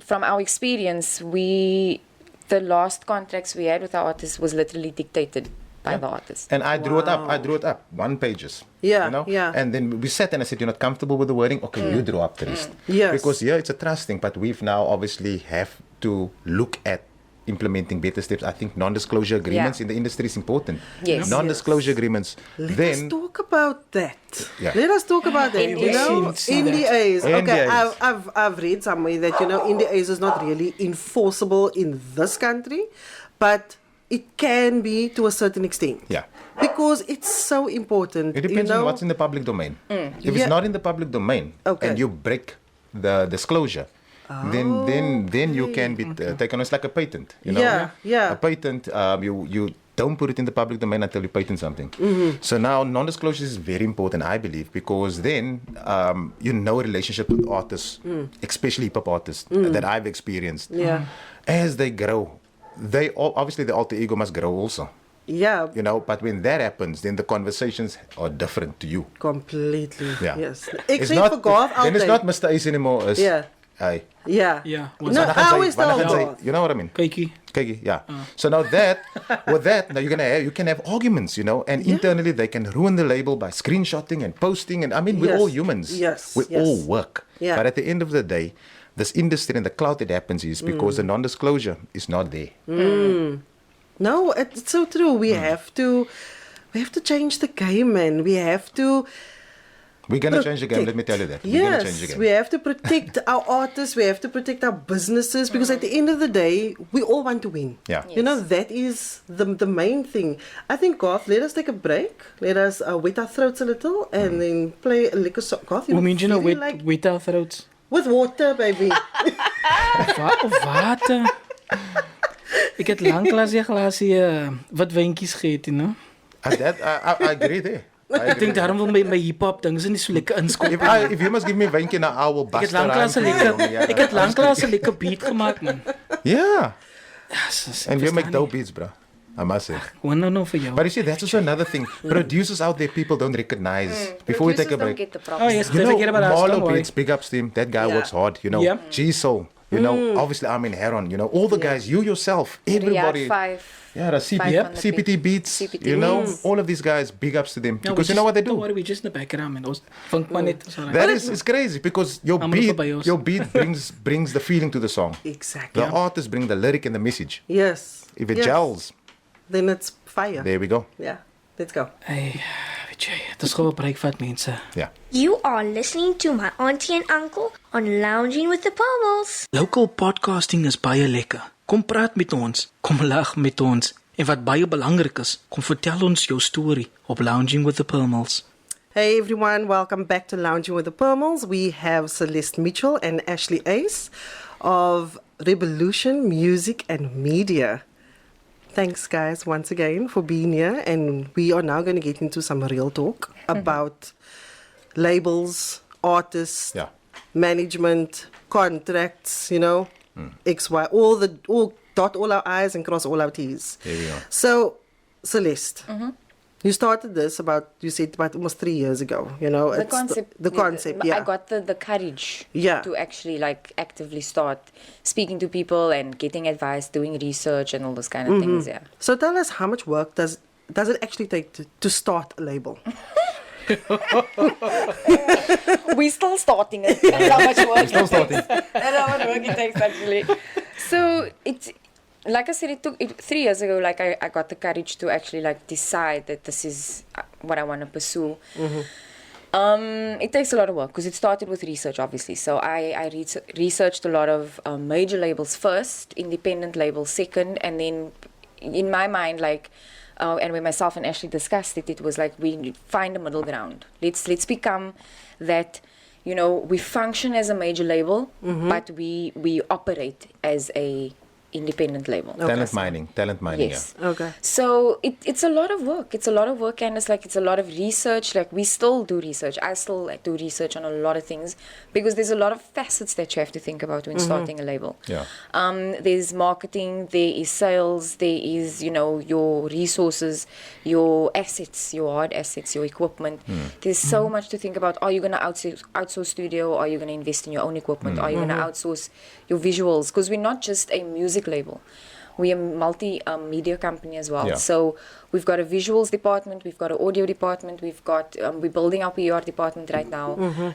from our experience, the last contracts we had with our artists was literally dictated by the artist. And I drew it up. I drew it up, 1 pages. Yeah, yeah. And then we sat and I said, you're not comfortable with the wording? Okay, you draw up the rest. Yes. Because it's a trust thing, but we've now obviously have to look at implementing better steps. I think non-disclosure agreements Yeah. in the industry is important. Yes. Non-disclosure agreements. Let then us talk about that. Yeah. Let us talk about that. NDAs. NDAs. Okay, NDAs. I've read somewhere that NDAs is not really enforceable in this country, but it can be to a certain extent. Yeah. Because it's so important. It depends on what's in the public domain. If Yeah. it's not in the public domain Okay. and you break the disclosure, then you can be taken on. It's like a patent. Yeah, yeah. A patent, you don't put it in the public domain until you patent something. So now non-disclosure is very important, I believe, because then relationship with artists, especially hip-hop artists that I've experienced. Yeah. As they grow, obviously the alter ego must grow also. Yeah, But when that happens, then the conversations are different to you. completely. Yeah. Yes. It's Ek sê vir Garth then it's altyd. not Mr. Ace anymore. It's, Yeah. Hey. Yeah. Yeah. No, I always tell Garth. You know what I mean? Kykie. Kijk, yeah. So now with that, now you can have arguments, and internally they can ruin the label by screenshotting and posting. And I mean, we're Yes. all humans. Yes, We yes. all work. Yeah. But at the end of the day, this industry and the clout that happens is because the non-disclosure is not there. No, it's so true. We have to change the game, man. We have to. We're going to change the game, let me tell you that. We're going to change the Yes, game. we have to protect our artists. We have to protect our businesses because at the end of the day, we all want to win. Yeah. That is the main thing. I think, Garth, let us take a break. Let us wet our throats a little and then play a liquor song. Garth, Hoe meen jy nou feeling wet our throats? with water, baby. Of water? Ik heb lanklaas die glaasje wat wijntjes gegeten, I agree there. Ik denk daarom wil my hip-hop dingen niet zo lekker inskomen. If you must give me wijntje now, I will Ik bust heb lanklaas ik heb lanklaas een lekker beat gemaakt, man. Yeah. Yes, And you make dope beats, bro. I must say. Gewoon nou voor jou. But you see, that's also another thing. Producers out there, people don't recognize. Before we take a Producers don't break. get the props. Oh, yes. You know, Forget about us, don't Marlo worry. Beats, big ups to him. That guy Yeah. works hard, Yeah. G-Soul, obviously Armin Heron, all the guys, you yourself, everybody. Riyadh 5. Yeah, the Five on the CPT beat. Beats, CPT all of these guys, big ups to them. No, because you know what they Don't do? worry, we just in the background, man. Funk maar net. Sorry. That is, it's crazy because your I'm gonna beat, put bios. your beat brings the feeling to the song. Exactly. The artists bring the lyric and the message. Yes. If it Yes. gels, then it's fire. there we go. Yeah. Let's go. Hey, weet jy, het is gewoon 'n breakfast, mense. Yeah. You are listening to my auntie and uncle on Lounging with the Pummels. Local podcasting is baie lekker. Kom praat met ons, kom lag met ons. En wat baie belangrik is, kom vertel ons jou storie op Lounging with the Pummels. Hey everyone, welcome back to Lounging with the Pummels. We have Celeste Mitchell and Ashley Uys of Rebelution Music and Media. Thanks guys once again for being here, and we are now going to get into some real talk about labels, artists, Yeah. management, contracts, XY, dot all our I's and cross all our T's. There we go. So, Celeste, You started this you said about almost 3 years ago, you know. The it's concept. The concept, yeah. I got the courage Yeah. to actually like actively start speaking to people and getting advice, doing research and all those kind of things, yeah. So tell us, how much work does it actually take to start a label? We're still starting it. That's how much work That's how much work it takes, actually. So, like I said, it took 3 years ago, like I got the courage to actually like decide that this is what I want to pursue. It takes a lot of work because it started with research, obviously. So I researched a lot of major labels first, independent labels second, and then in my mind, like, and when myself and Ashley discussed it, it was like we find a middle ground. Let's become that, you know, we function as a major label, but we operate as a independent label. Talent mining, yes. yeah. Okay. So it's a lot of work. It's a lot of work, and it's a lot of research. Like we still do research. I still do research on a lot of things because there's a lot of facets that you have to think about when starting a label. Yeah. There's marketing, there is sales, there is, you know, your resources, your assets, your hard assets, your equipment. There's so much to think about. Are you going to outsource studio? Are you going to invest in your own equipment? Are you going to outsource your visuals? Because we're not just a music label. We're a multi-media company as well. Yeah. So we've got a visuals department, we've got an audio department, we've got, we're building our PR department right now.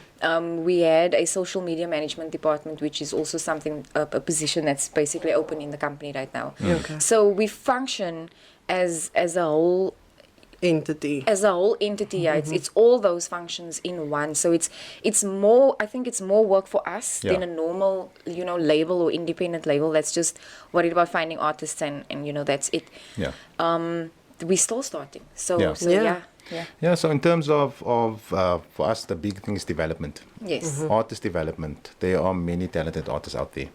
We had a social media management department, which is also something, a position that's basically open in the company right now. Okay. So we function as a whole Entity. Yeah. It's all those functions in one. So it's more, I think it's more work for us Yeah. than a normal, you know, label or independent label that's just worried about finding artists and you know, that's it. Yeah. We're still starting. So Yeah. yeah. Yeah, so in terms of for us, the big thing is development. Yes. Artist development. There are many talented artists out there,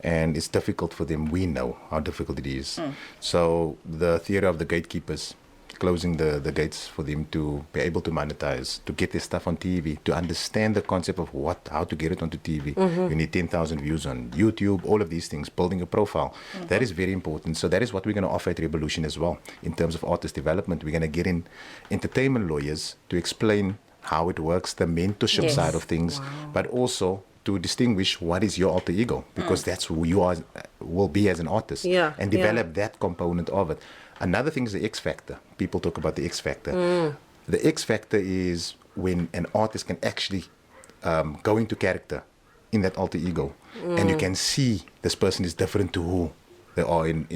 and it's difficult for them. We know how difficult it is. So the theory of the gatekeepers, closing the gates for them to be able to monetize, to get their stuff on TV, to understand the concept of how to get it onto TV. You need 10,000 views on YouTube, all of these things, building a profile. That is very important. So that is what we're going to offer at Rebelution as well. In terms of artist development, we're going to get in entertainment lawyers to explain how it works, the mentorship Yes. side of things, but also to distinguish what is your alter ego, because that's who you are, will be as an artist, and develop that component of it. Another thing is the X factor. People talk about the X factor. The X factor is when an artist can actually go into character in that alter ego, and you can see this person is different to who they are in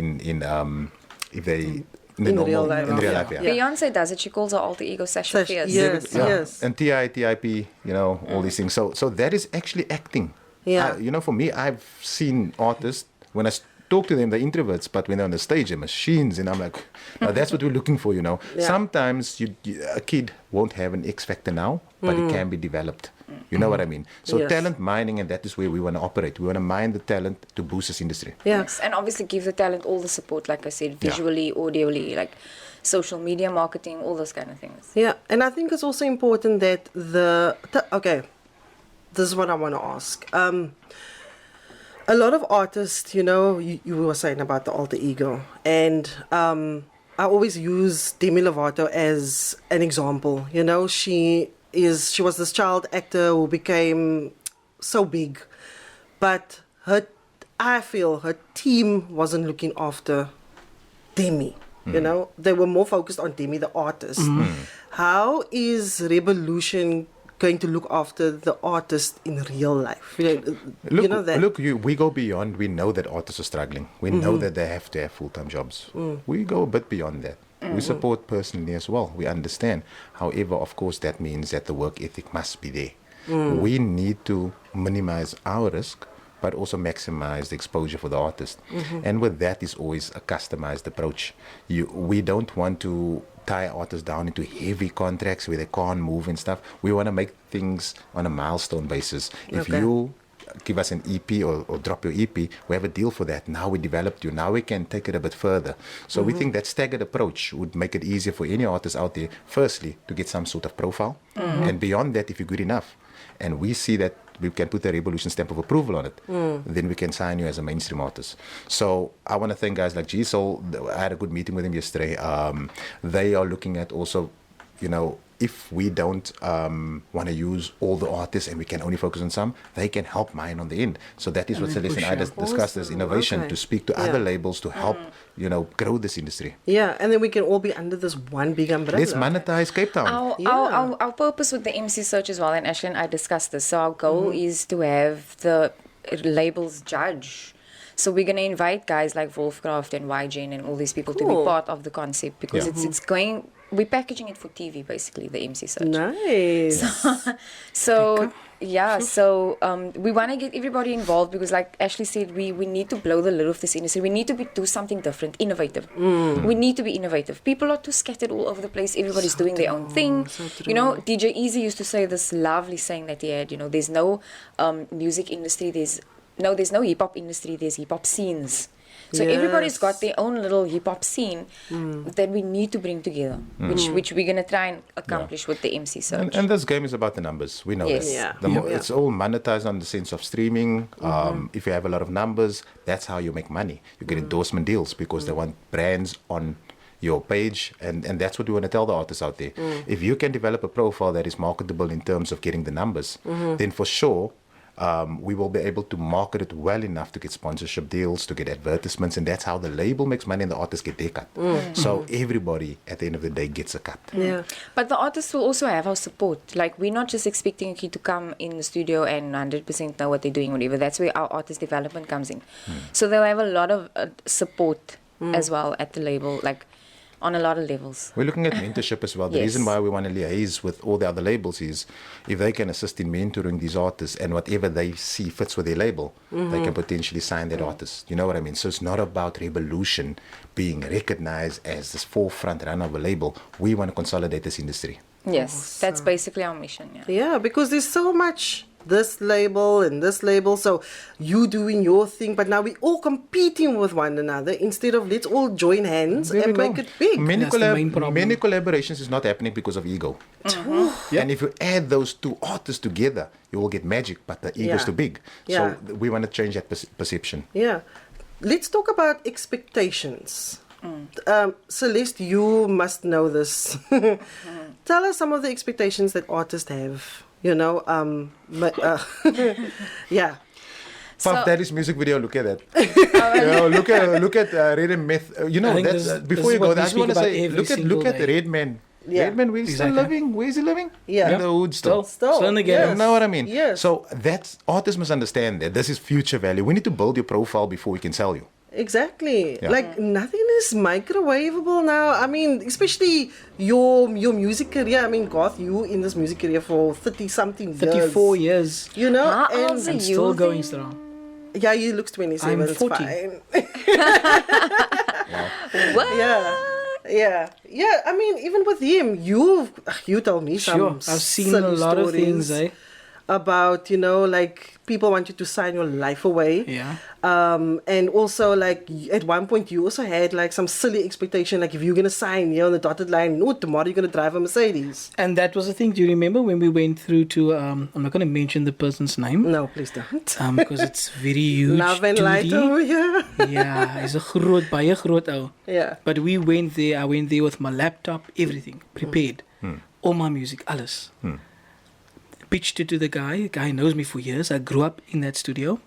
if they in real life. yeah. Beyonce does it. She calls her alter ego Sasha Fierce. Yes. And TIP, you know, all these things. So that is actually acting. Yeah. You know, for me, I've seen artists, when I talk to them, they're introverts, but when they're on the stage, they're machines. And I'm like, now that's what we're looking for, you know. Yeah. Sometimes a kid won't have an X factor now, but it can be developed. You know what I mean? So Yes. talent mining, and that is where we want to operate. We want to mine the talent to boost this industry. Yeah. Yes, and obviously give the talent all the support, like I said, visually, audioly, like social media marketing, all those kind of things. Yeah, and I think it's also important that okay, this is what I want to ask. A lot of artists, you know, you were saying about the alter ego, and I always use Demi Lovato as an example. You know, she was this child actor who became so big, but I feel her team wasn't looking after Demi. You know, they were more focused on Demi, the artist. How is Rebelution going to look after the artist in real life? You know that. We go beyond. We know that artists are struggling. We know that they have to have full-time jobs. We go a bit beyond that. We support personally as well. We understand. However, of course, that means that the work ethic must be there. We need to minimize our risk, but also maximize the exposure for the artist. And with that is always a customized approach. We don't want to tie artists down into heavy contracts where they can't move and stuff. We want to make things on a milestone basis. If you give us an EP or drop your EP, we have a deal for that. Now we developed you. Now we can take it a bit further. So we think that staggered approach would make it easier for any artist out there, firstly, to get some sort of profile. And beyond that, if you're good enough, and we see that we can put a Rebelution stamp of approval on it, then we can sign you as a mainstream artist. So I want to thank guys like G Soul. I had a good meeting with him yesterday. They are looking at also, if we don't want to use all the artists and we can only focus on some, they can help mine on the end. So that is what Celeste and I discussed as innovation, to speak to other labels to help, grow this industry. Yeah, and then we can all be under this one big umbrella. Let's monetize Cape Town. Our purpose with the MC search as well, and Ashley and I discussed this. So our goal is to have the labels judge. So we're going to invite guys like Wolfcraft and YGen and all these people to be part of the concept, because it's going... We're packaging it for TV, basically, the MC search. Nice. So we want to get everybody involved, because like Ashley said, we need to blow the lid off this industry. We need to do something different, innovative. We need to be innovative. People are too scattered all over the place. Everybody's doing their own thing. DJ Easy used to say this lovely saying that he had, there's no music industry, there's no hip-hop industry, there's hip-hop scenes. So everybody's got their own little hip-hop scene that we need to bring together, which we're going to try and accomplish with the MC search. And this game is about the numbers. We know that. It's all monetized on the sense of streaming. If you have a lot of numbers, that's how you make money. You get endorsement deals because they want brands on your page, and that's what we want to tell the artists out there. If you can develop a profile that is marketable in terms of getting the numbers, then for sure, we will be able to market it well enough to get sponsorship deals, to get advertisements, and that's how the label makes money and the artists get their cut. So everybody at the end of the day gets a cut. Yeah. But the artists will also have our support. Like, we're not just expecting a kid to come in the studio and 100% know what they're doing, whatever. That's where our artist development comes in. So they'll have a lot of support as well at the label, like on a lot of levels. We're looking at mentorship as well. The reason why we want to liaise with all the other labels is if they can assist in mentoring these artists, and whatever they see fits with their label, they can potentially sign that artist. You know what I mean? So it's not about Rebelution being recognized as this forefront runner of a label. We want to consolidate this industry. Yes, that's basically our mission. Yeah, because there's so much this label and this label, so you doing your thing, but now we all competing with one another instead of let's all join hands and make it big. Many That's the main problem. Many collaborations is not happening because of ego. And if you add those two artists together, you will get magic, but the ego is too big. So we want to change that perception. Yeah. Let's talk about expectations. Celeste, you must know this. Tell us some of the expectations that artists have. Yeah. Puff Daddy's music video, look at that. Look at Red and Meth. Before you go, I just want to say, look at the Redman. Redman, where is he still living? Where is he living? Yeah. In the hood still. In the game. You know what I mean? Yes. So that's, artists must understand that this is future value. We need to build your profile before we can sell you. Exactly. Like, nothing is microwavable now. I mean, especially your music career. I mean, Goth, you in this music career for 30-something years. 34 years. You know? How and old are I'm you still going then? strong. yeah, he looks 27. I'm It's 40. fine. What? Yeah. I mean, even with him, you tell me some I've seen silly a lot of stories things, about, like people want you to sign your life away. Yeah. And also, like, at one point you also had like some silly expectation, like if you're gonna sign on the dotted line, no, tomorrow you're gonna drive a Mercedes. And that was the thing. Do you remember when we went through to I'm not going to mention the person's name. No, please don't. Because it's very huge. Love and light over here. Yeah, he's a baie groot ou. Yeah. But we went there. I went there with my laptop, everything prepared, all my music, alles. Pitched it to the guy. The guy knows me for years. I grew up in that studio,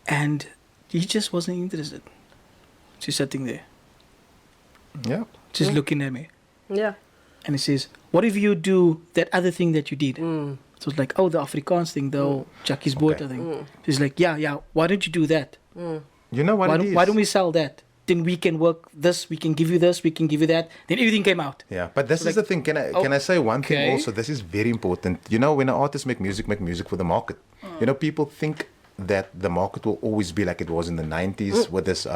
and he just wasn't interested. Just sitting there, Yeah. just looking at me, Yeah. and he says, "What if you do that other thing that you did?" So it's like, "Oh, the Afrikaans thing, the Jackie's boat thing." He's like, "Yeah. Why don't you do that? You know what it is? Why don't we sell that? Then we can work this. We can give you this. We can give you that." Then everything came out. Yeah, but this is the thing. Can I say one thing also? This is very important. When an artist make music for the market. People think that the market will always be like it was in the 90s with this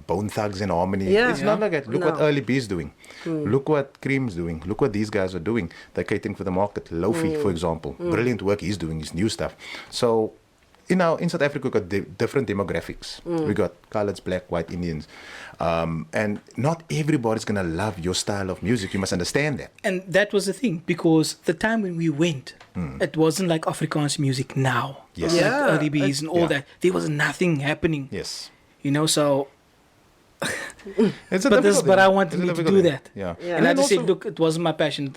Bone Thugs and Harmony. Yeah. It's not like that. Look No. what Early B's doing. Look what Cream's doing. Look what these guys are doing. They're catering for the market. Lofi, for example. Brilliant work he's doing, his new stuff. So in South Africa, we got different demographics. We got coloreds, black, white, Indians, and not everybody's gonna love your style of music. You must understand that. And that was the thing, because the time when we went, it wasn't like Afrikaans music now. Yes. Like Yeah. early B's and all that. There was nothing happening. Yes. You know, so It's a but difficult I thing. wanted It's a me to difficult do thing. that. Yeah. Yeah. And I then just said, also- look, it wasn't my passion.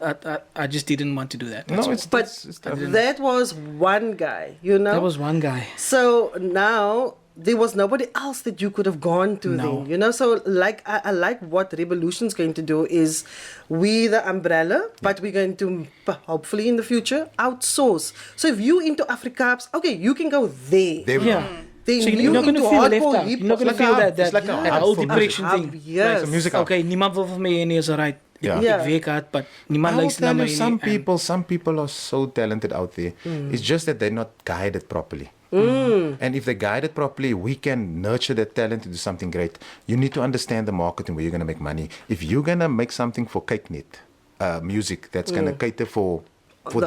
I just didn't want to do that. That's no, all. it's But it's tough. that was one guy, you know. That was one guy. So now there was nobody else that you could have gone to No. then, you know. So like I like what Rebelution's going to do is we the umbrella, but we're going to hopefully in the future outsource. So if you into Afrikaans, okay, you can go there. There we Yeah. go. Then So you're not going to into feel left hardcore out. You're hip-hop. not going to It's like feel a hub. that It's like a that hub whole for depression Hub, thing. yes. Like a music hub. Okay, niemand wil vir my en is alright. Yeah. Yeah. Ek werk hard, but niemand I will luister na tell my you, nie. some people are so talented out there. It's just that they're not guided properly. And if they're guided properly, we can nurture that talent into something great. You need to understand the market and where you're going to make money. If you're going to make something for CakeNet, music that's going to cater for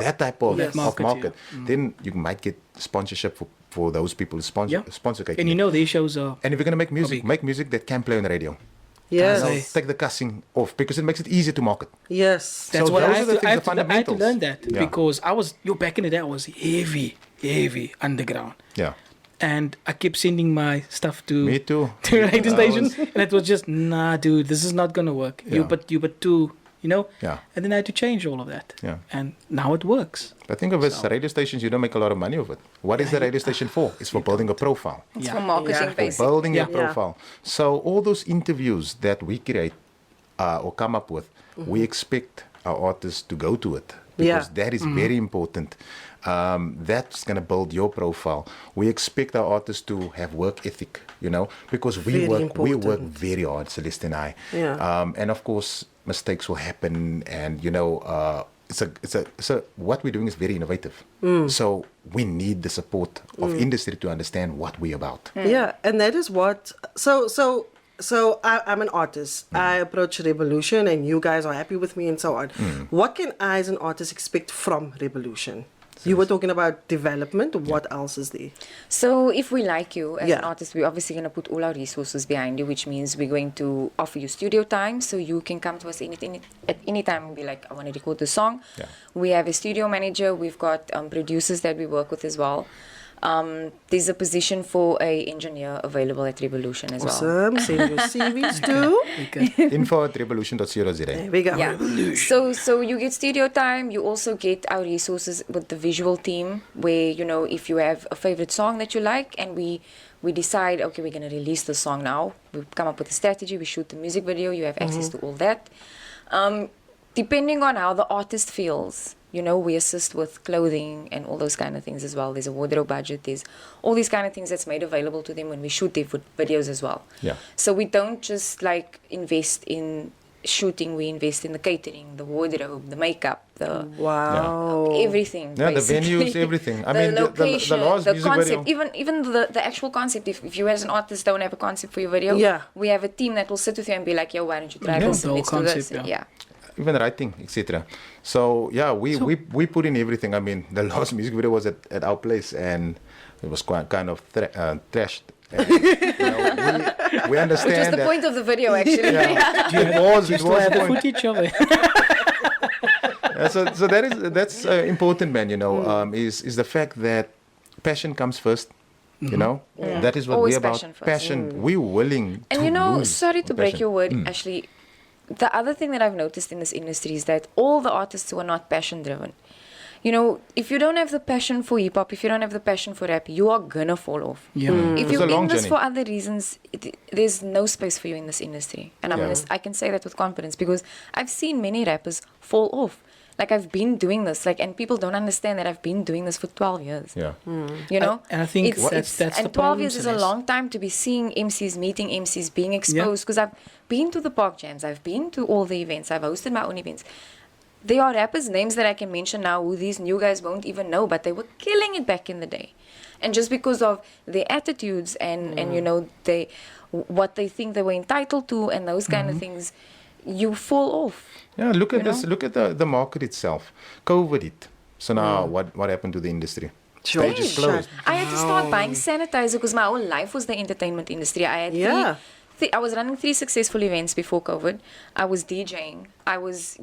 that type of Yes. market, Yeah. then you might get sponsorship for those people who sponsor CakeNet. And you know their shows are And if you're going to make music, big. make music that can play on the radio. Yes. Hey. Take the cussing off because it makes it easier to market. Yes. That's So what those I are had, the to, things, I, had the to, I had to fundamentals. learn that Yeah. because back in the day I was heavy underground. Yeah. And I kept sending my stuff to Me too. to radio I station, was- and it was just nah, dude, this is not gonna work. Yeah. You but too, you know. Yeah. And then I had to change all of that. Yeah. And now it works. But think of it as radio stations, you don't make a lot of money of it. What is the radio station for? It's for building a profile. It's Yeah. for marketing, Yeah. For basically. building Yeah. a profile. So all those interviews that we create or come up with, we expect our artists to go to it. Because Yeah. that is very important. That's going to build your profile. We expect our artists to have work ethic, you know, because we Very work important. very hard, Celeste and I. Yeah. And of course, mistakes will happen, and you know, what we're doing is very innovative. So we need the support of industry to understand what we're about. Yeah, and that is what. So I'm an artist. I approach Rebelution, and you guys are happy with me, and so on. What can I, as an artist, expect from Rebelution? You were talking about development. What else is there? So if we like you as Yeah. an artist, we're obviously going to put all our resources behind you, which means we're going to offer you studio time, so you can come to us at any time and be like, I want to record the song. Yeah. We have a studio manager. We've got producers that we work with as well. There's a position for a engineer available at Rebelution as well. Awesome. Send your CVs to. Info at revolution.co.za. There we go. Yeah. So you get studio time. You also get our resources with the visual team, where you know if you have a favorite song that you like, and we decide, okay, we're gonna release the song now. We come up with a strategy. We shoot the music video. You have access to all that. Depending on how the artist feels, you know, we assist with clothing and all those kind of things as well. There's a wardrobe budget. There's all these kind of things that's made available to them when we shoot their videos as well. Yeah. So we don't just like invest in shooting. We invest in the catering, the wardrobe, the makeup, the Wow. everything. Yeah, the basically. venues, everything. I the mean, the location, last the music concept, video. even the actual concept. If you as an artist don't have a concept for your video, Yeah. we have a team that will sit with you and be like, yo, why don't you try Yeah, this? the And whole let's do this. concept, Yeah. Even writing, etc. So yeah, we put in everything. I mean, the last music video was at our place, and it was quite kind of trashed. And, you know, we understand Which was the that. point of the video, actually. Yeah, it was You the still have the point. footage of it. Yeah, so that's important, man. You know, is the fact that passion comes first. You know, that is what Always we're about. passion first. Passion. We're willing. And to you know, lose sorry to for break passion. your word, Ashley, the other thing that I've noticed in this industry is that all the artists who are not passion driven, you know, if you don't have the passion for hip hop, if you don't have the passion for rap, you are gonna fall off. Yeah. If It's you're a long in this journey. for other reasons, there's no space for you in this industry. And I can say that with confidence because I've seen many rappers fall off. Like I've been doing this, and people don't understand that I've been doing this for 12 years. Yeah. You know, And I think that's the and 12 problem, years is a Celeste. long time to be seeing MCs, meeting MCs, being exposed. Because I've been to the park jams, I've been to all the events, I've hosted my own events. There are rappers' names that I can mention now who these new guys won't even know, but they were killing it back in the day. And just because of their attitudes and you know what they think they were entitled to and those kind of things, you fall off. Yeah, look at You this. know? Look at the market itself. COVID hit. So now what happened to the industry? Stage is closed. I had to start buying sanitizer because my whole life was the entertainment industry. I had Yeah. I was running 3 successful events before COVID. I was DJing. I was,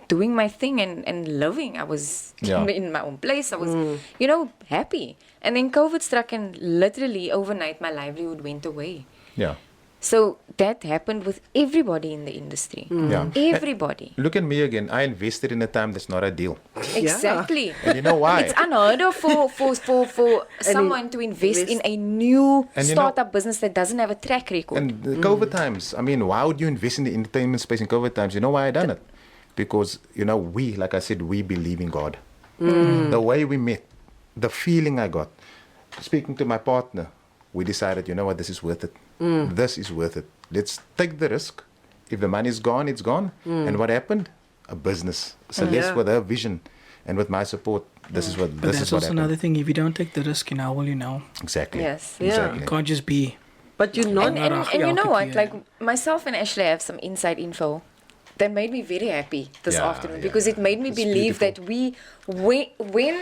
doing my thing and living. I was Yeah. in my own place. I was, happy. And then COVID struck and literally overnight my livelihood went away. Yeah. So that happened with everybody in the industry. Yeah. Everybody. Look at me again. I invested in a time that's not ideal. Exactly. And you know why? It's unheard of for someone to invest in a new And startup business that doesn't have a track record. And the COVID times, I mean, why would you invest in the entertainment space in COVID times? You know why I done it? Because, we, like I said, we believe in God. The way we met, the feeling I got, speaking to my partner, we decided, you know what, this is worth it. This is worth it. Let's take the risk. If the money's gone, it's gone. And what happened? A business. Celeste with her vision and with my support, this is what But this that's is what also happened. another thing. If you don't take the risk, you know, will you know? Exactly. Yes. Yeah. Exactly. You can't just be. But you're not. And you know what? Like myself and Ashley have some inside info that made me very happy this Yeah, afternoon yeah, because it yeah. made me It's believe beautiful. that when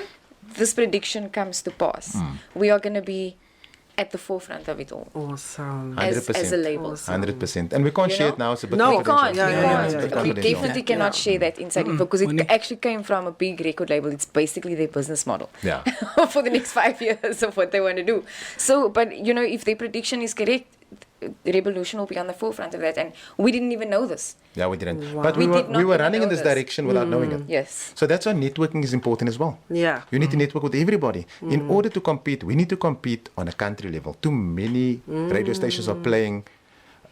this prediction comes to pass, we are going to be at the forefront of it all Awesome. as a 100%. label. 100%. And we can't You share know? it now. It's a bit No, We confidential. can't. Yeah, we yeah, can't. yeah, It's yeah. We confidential. definitely cannot share that inside info because When it it- actually came from a big record label. It's basically their business model. Yeah. For the next 5 years of what they want to do. So, but if their prediction is correct, Rebelution will be on the forefront of that. And we didn't even know this. Yeah, we didn't. But We we did were, not we were even running know in this this. direction without knowing it. Yes. So that's why networking is important as well. Yeah. You need to network with everybody. In order to compete, we need to compete on a country level. Too many radio stations are playing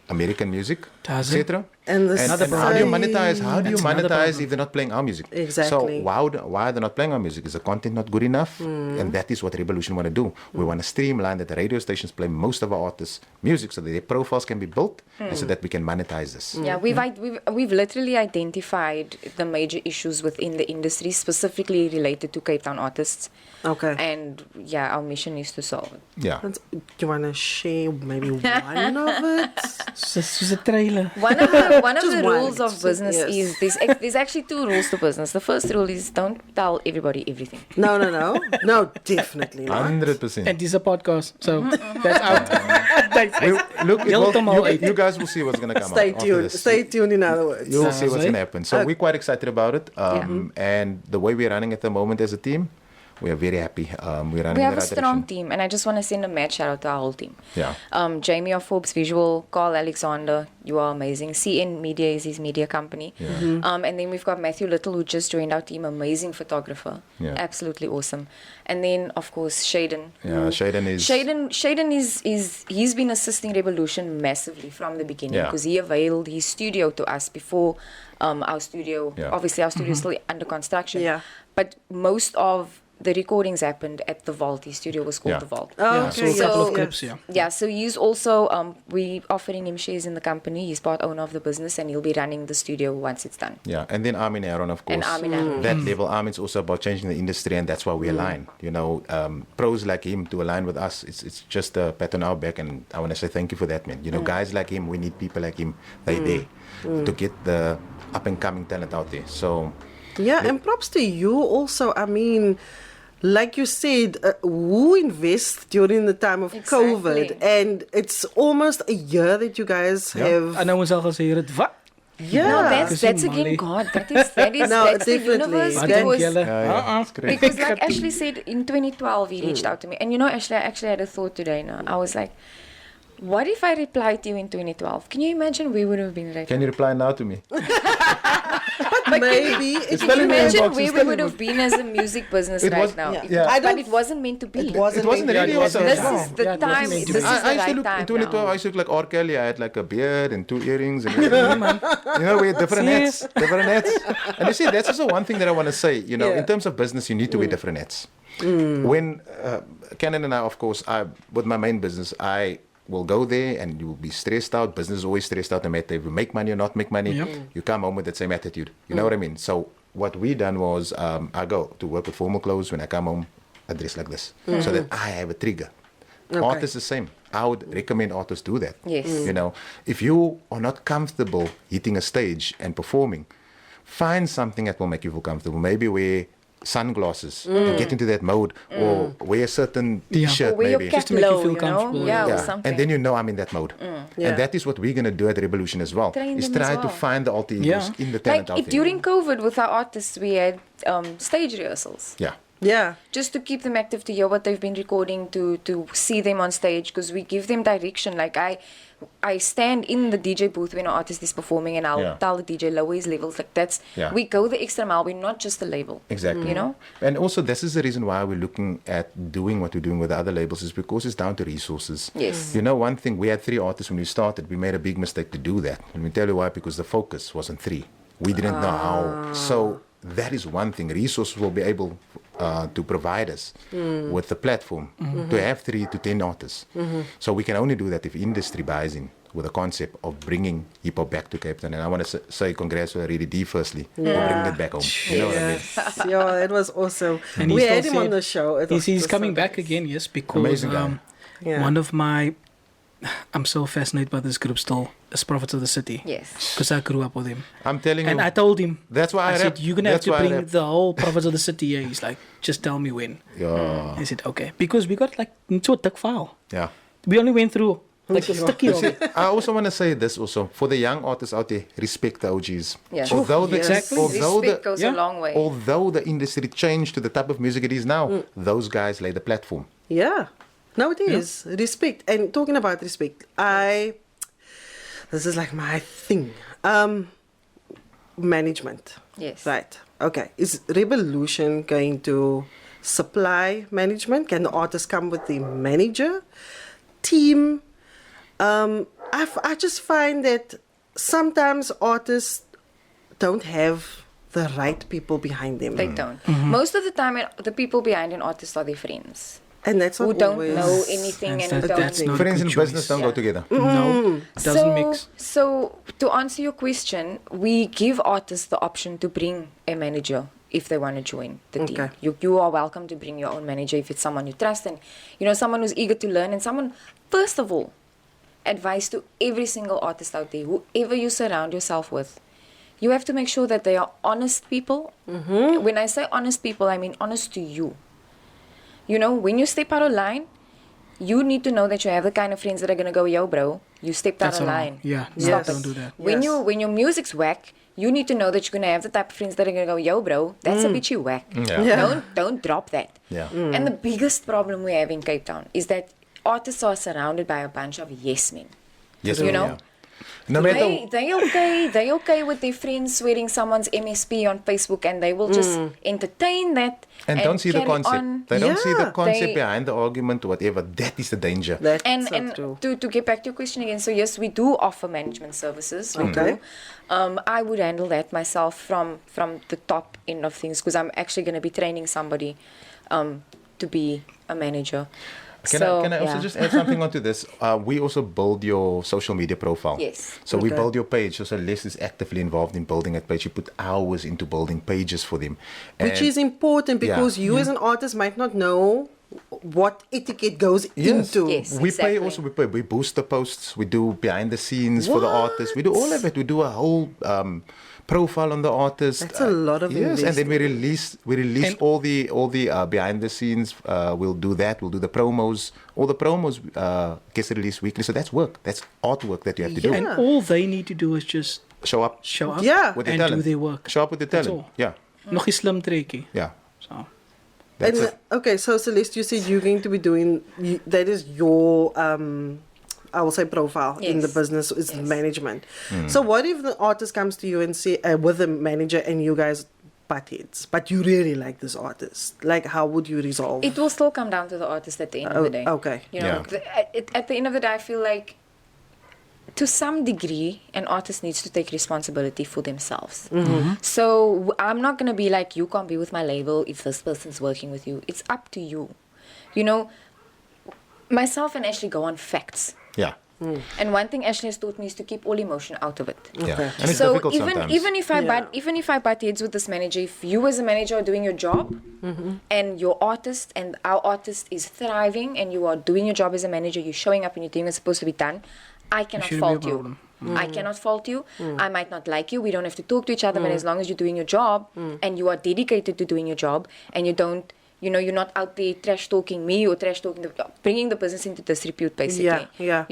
American music, Does it? etc. And the how do you same- monetize? How do you That's another monetize problem. if they're not playing our music? Exactly. So why are they not playing our music? Is the content not good enough? And that is what Rebelution want to do. We want to streamline that the radio stations play most of our artists' music so that their profiles can be built and so that we can monetize this. Yeah, we've literally identified the major issues within the industry, specifically related to Cape Town artists. Okay. And yeah, our mission is to solve it. Yeah. Do you want to share maybe one of it? It's a trailer. One of Just the one. rules of business Yes. is there's actually 2 rules to business. The first rule is don't tell everybody everything. No. No, definitely not. 100%. And this is a podcast, so that's out. That's Look, Heeltemal uit. you guys will see what's going to come Stay out after tuned. this. Stay tuned, in other words. You'll see what's see? going to happen. So we're quite excited about it. And the way we're running at the moment as a team, we are very happy. We're running We in have the a right strong direction. team, and I just want to send a mad shout out to our whole team. Yeah. Jamie of Forbes Visual, Carl Alexander, you are amazing. CN Media is his media company. And then we've got Matthew Little, who just joined our team, amazing photographer. Yeah. Absolutely awesome. And then, of course, Shaden. Yeah, Shaden is... Shaden is he's been assisting Rebelution massively from the beginning Yeah. because he availed his studio to us before our studio. Yeah. Obviously, our studio is still under construction. Yeah. But most of the recordings happened at the Vault. His studio was called Yeah. the Vault. Oh, Yeah, okay. so a couple of yes. clips, yeah. Yeah, so he's also we offering him shares in the company. He's part owner of the business, and he'll be running the studio once it's done. Yeah, and then Armin Aaron, of course. And Armin Aaron. That level, Armin's also about changing the industry, and that's why we align. Pros like him to align with us, it's just a pat on our back, and I want to say thank you for that, man. Guys like him, we need people like him. They're there to get the up-and-coming talent out there. So, Yeah, and props to you also. I mean, like you said, who invests during the time of Exactly. COVID? And it's almost a year that you guys have. En nou ons al gesê het wat? Yeah. No, that's Kasi again Molly. God. That is No, that's the definitely. universe. Wat Wat dink Because, julle? it's great. because like Ashley said, in 2012 he reached out to me, and Ashley, I actually had a thought today. Now I was like, what if I replied to you in 2012? Can you imagine we would have been right? Can you reply now to me? Maybe It's Can still you in my imagine inbox, where it's we still would in have been as a music business It right was- now? yeah. If- Yeah. I But don't- it wasn't meant to be. it wasn't It wasn't meant to really be. also. This Yeah. is the Yeah, it wasn't time. meant to This be. is the I used to right look time in 2012. now. I used to look like R. Kelly. I had like a beard and 2 earrings, and everything. We had different hats, different hats. And you see, that's also one thing that I want to say. In terms of business, you need to wear different hats. When Canon and I, of course, with my main business, I will go there and you will be stressed out. Business is always stressed out, no matter if you make money or not make money. Yep. You come home with that same attitude. You know what I mean? So what we done was I go to work with formal clothes. When I come home, I dress like this so that I have a trigger. Okay. Artists the same. I would recommend artists do that. Yes. If you are not comfortable hitting a stage and performing, find something that will make you feel comfortable. Maybe wear sunglasses and get into that mode, or wear a certain T-shirt Or wear your maybe. cap Just to make you low, feel you know? comfortable, Yeah, yeah. or something. And then you know I'm in that mode. Yeah. And that is what we're going to do at Rebelution as well. Train Is them as try to well. find the alter egos Yeah. in the talent Like out there. during COVID with our artists, we had stage rehearsals. Yeah. Yeah. Just to keep them active, to hear what they've been recording, to see them on stage, because we give them direction. Like I stand in the DJ booth when an artist is performing, and I'll Yeah. tell the DJ lower his levels. Like that's Yeah. we go the extra mile. We're not just a label. Exactly. You know? And also, this is the reason why we're looking at doing what we're doing with the other labels, is because it's down to resources. Yes. You know, one thing, we had 3 artists when we started. We made a big mistake to do that. Let me tell you why, because the focus wasn't 3. We didn't know how. So that is one thing. Resources will be able to provide us with the platform to have 3 to 10 artists. So we can only do that if industry buys in with the concept of bringing hip hop back to Cape Town. And I want to say congrats to Redi D firstly for bringing it back home. You know what I mean? Yes. Yeah, it was awesome. And We he had still him on said the show. It was He's just coming so back nice. again, yes, because Amazing guy. Yeah. one of my, I'm so fascinated by this group still, is Prophets of the City. Yes. Because I grew up with him. I'm telling And you. I told him, That's why I said, rap. you're going to have That's to why I bring rap. the whole Prophets of the City here. He's like, just tell me when. Yeah. I said, okay. Because we got like into a thick file. Yeah. We only went through like a sticky of it. I also want to say this also. For the young artists out there, respect the OGs. Yeah. Although the, Exactly. although Respect the, goes yeah. a long way. although the industry changed to the type of music it is now, those guys lay the platform. Yeah. No, it is. Respect. And talking about respect, this is like my thing. Management. Yes. Right. Okay. Is Rebelution going to supply management? Can the artist come with the manager? Team? I just find that sometimes artists don't have the right people behind them. They don't. Most of the time, the people behind an artist are their friends And that's who not don't always... know anything That's- and that's don't. not a Friends good and business choice. don't go Yeah. together. No, doesn't so, mix. So to answer your question, we give artists the option to bring a manager if they want to join the team. Okay. You are welcome to bring your own manager if it's someone you trust and someone who's eager to learn and someone, first of all, advice to every single artist out there, whoever you surround yourself with. You have to make sure that they are honest people. When I say honest people, I mean honest to you. When you step out of line, you need to know that you have the kind of friends that are going to go, yo, bro, you stepped out That's of all. line. Yeah, no, Yes. don't do that. When Yes. when your music's whack, you need to know that you're going to have the type of friends that are going to go, yo, bro, that's a bit you whack. Yeah. Yeah. Don't drop that. Yeah. And the biggest problem we have in Cape Town is that artists are surrounded by a bunch of yes men. Yes, You yeah. know? No matter They okay with their friends swearing someone's MSP on Facebook and they will just entertain that and don't see the carry concept. on. They don't see the Yeah. concept They- behind the argument or whatever. That is the danger. That's And so and true. to get back to your question again, so yes, we do offer management services. We Okay. do. I would handle that myself from the top end of things because I'm actually going to be training somebody to be a manager. Can I also just add something onto this? We also build your social media profile. Yes. So we Okay. build your page. So Celeste is actively involved in building that page. You put hours into building pages for them. Which And- is important Yeah. because you as an artist might not know what etiquette goes Yes. into. Yes. we pay Exactly. also. We boost the posts. We do behind the scenes for the artists. We do all of it. We do a whole profile on the artist. That's a lot of yes, and then we investment. release And- all the behind the scenes. We'll do that. We'll do the promos. All the promos gets released weekly. So that's work. That's artwork that you have to do. And all they need to do is just Show up show up Yeah. with the and do talent. their work. Show up with the That's talent. all. Yeah, Nog eens slim trekkie. yeah. So, That's And it. okay, so Celeste, you said you're going to be doing that is your I will say profile in the Yes. business is Yes. management. So what if the artist comes to you and say with a manager and you guys butt heads, but you really like this artist? Like, how would you resolve? It will still come down to the artist at the end of the day. Okay. Yeah. At the end of the day, I feel like to some degree, an artist needs to take responsibility for themselves. So I'm not going to be like, you can't be with my label if this person's working with you. It's up to you. Myself and Ashley go on facts. Yeah, And one thing Ashley has taught me is to keep all emotion out of it. yeah. And it's So difficult sometimes. even if I butt heads with this manager, if you as a manager are doing your job and your artist and our artist is thriving and you are doing your job as a manager, you're showing up and you're doing what's supposed to be done, I cannot shouldn't be a fault you. problem. I cannot fault you. I might not like you. We don't have to talk to each other, but as long as you're doing your job and you are dedicated to doing your job and you don't, you're not out there trash talking me or trash talking, bringing the business into disrepute, basically. Yeah.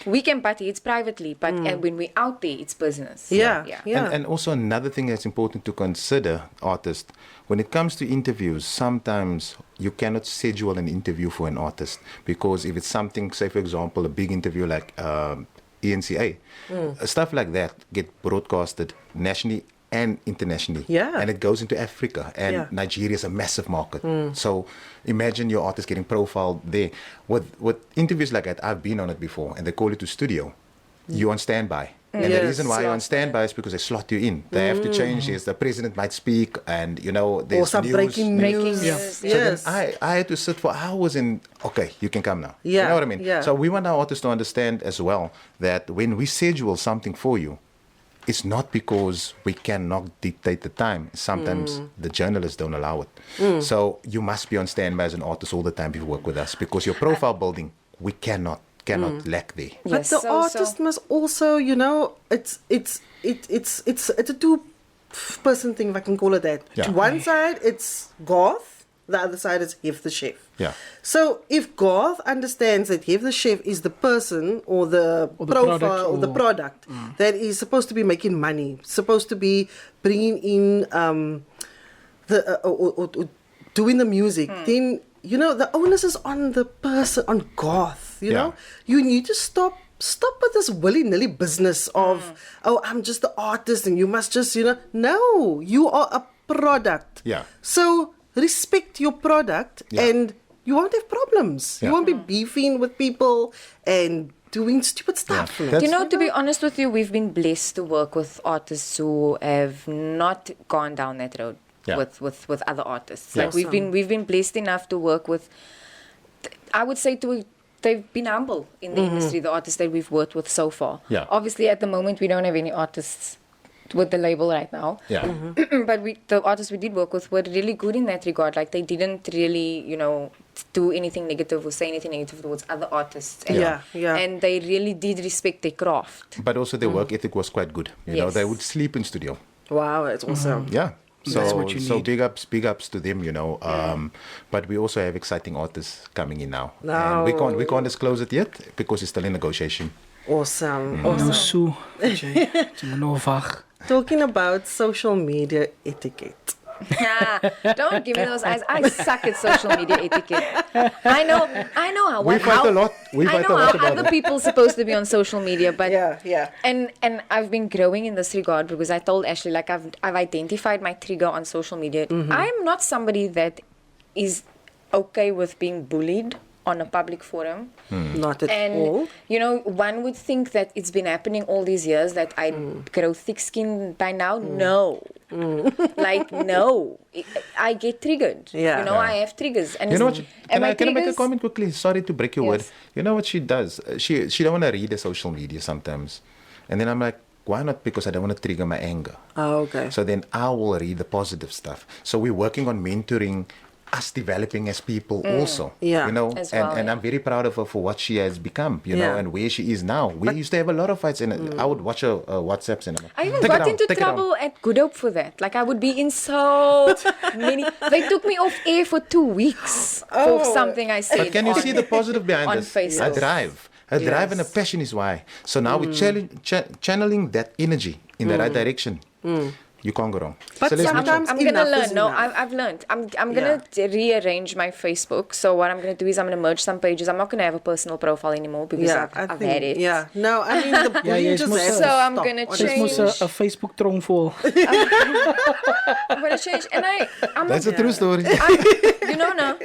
We can party, it's privately, but and when we're out there, it's business. Yeah. And also another thing that's important to consider, artists, when it comes to interviews, sometimes you cannot schedule an interview for an artist because if it's something, say for example, a big interview like ENCA, stuff like that get broadcasted nationally and internationally. Yeah. And it goes into Africa, and Nigeria is a massive market. So imagine your artist getting profiled there. With interviews like that, I've been on it before, and they call you to studio. You're on standby. And the reason why you're on standby is because they slot you in. They have to change this. The president might speak, and there's or some news. breaking news. news. So then I had to sit for hours in, okay, you can come now. Yeah, You know what I mean? yeah. So we want our artists to understand as well that when we schedule something for you, it's not because we cannot dictate the time. Sometimes the journalists don't allow it. So you must be on standby as an artist all the time if you work with us, because your profile building, we cannot lack there. But the artist must also, it's a two-person thing, if I can call it that. Yeah. To one side, it's Garth. The other side is Hev the Chef. Yeah. So if Garth understands that Hev the Chef is the person or the Or the profile product or the or- product that is supposed to be making money, supposed to be bringing in or doing the music, then the onus is on the person, on Garth. You know, you need to stop with this willy-nilly business of I'm just the artist and you must just no, you are a product. Yeah. So respect your product and you won't have problems. You won't be beefing with people and doing stupid stuff. To be honest with you, we've been blessed to work with artists who have not gone down that road with other artists. Like we've been blessed enough to work with, I would say they've been humble in the industry, the artists that we've worked with so far. Yeah. Obviously at the moment we don't have any artists with the label right now. Yeah. But the artists we did work with were really good in that regard. Like they didn't really, do anything negative or say anything negative towards other artists. And, and they really did respect their craft. But also their work ethic was quite good. Yes. They would sleep in studio. Wow, that's awesome. Yeah. That's what you need. big ups to them, But we also have exciting artists coming in now. No. And we can't disclose it yet because it's still in negotiation. Awesome. No so, Jay. No vag. Talking about social media etiquette. Don't give me those eyes. I suck at social media etiquette. I know how We fight a lot. We I fight a know lot how about other it. people supposed to be on social media, but Yeah. And I've been growing in this regard because I told Ashley, like I've identified my trigger on social media. I'm not somebody that is okay with being bullied on a public forum. Not at all. One would think that it's been happening all these years that I grow thick skin by now. No. Like, no. I get triggered. Yeah. I have triggers. And You know what? Can I make a triggers- comment quickly? Sorry to break your word. Yes. You know what she does? She don't want to read the social media sometimes. And then I'm like, why not? Because I don't want to trigger my anger. Oh, okay. So then I will read the positive stuff. So we're working on mentoring us developing as people also. Yeah. As well, and yeah. I'm very proud of her for what she has become, and where she is now. We used to have a lot of fights, and I would watch her WhatsApps and I'm like, I even "Take it got down, into take it down." trouble at Good Hope for that. Like, I would be in so many... They took me off air for 2 weeks for something I said. But can you see the positive behind on this? Facebook. A drive. A drive and a passion is why. So now we're channeling that energy in the right direction. You can't go wrong. But Celeste Mitchell. sometimes I'm gonna enough learn. is No, enough. I've learned. I'm gonna rearrange my Facebook. So what I'm gonna do is I'm gonna merge some pages. I'm not gonna have a personal profile anymore because I've had it. Yeah. No, I mean, the bullying yes, just most has so to I'm stop, gonna honestly. Dit moes 'n Facebook tronvol. I'm gonna change. And I'm That's a true story. no.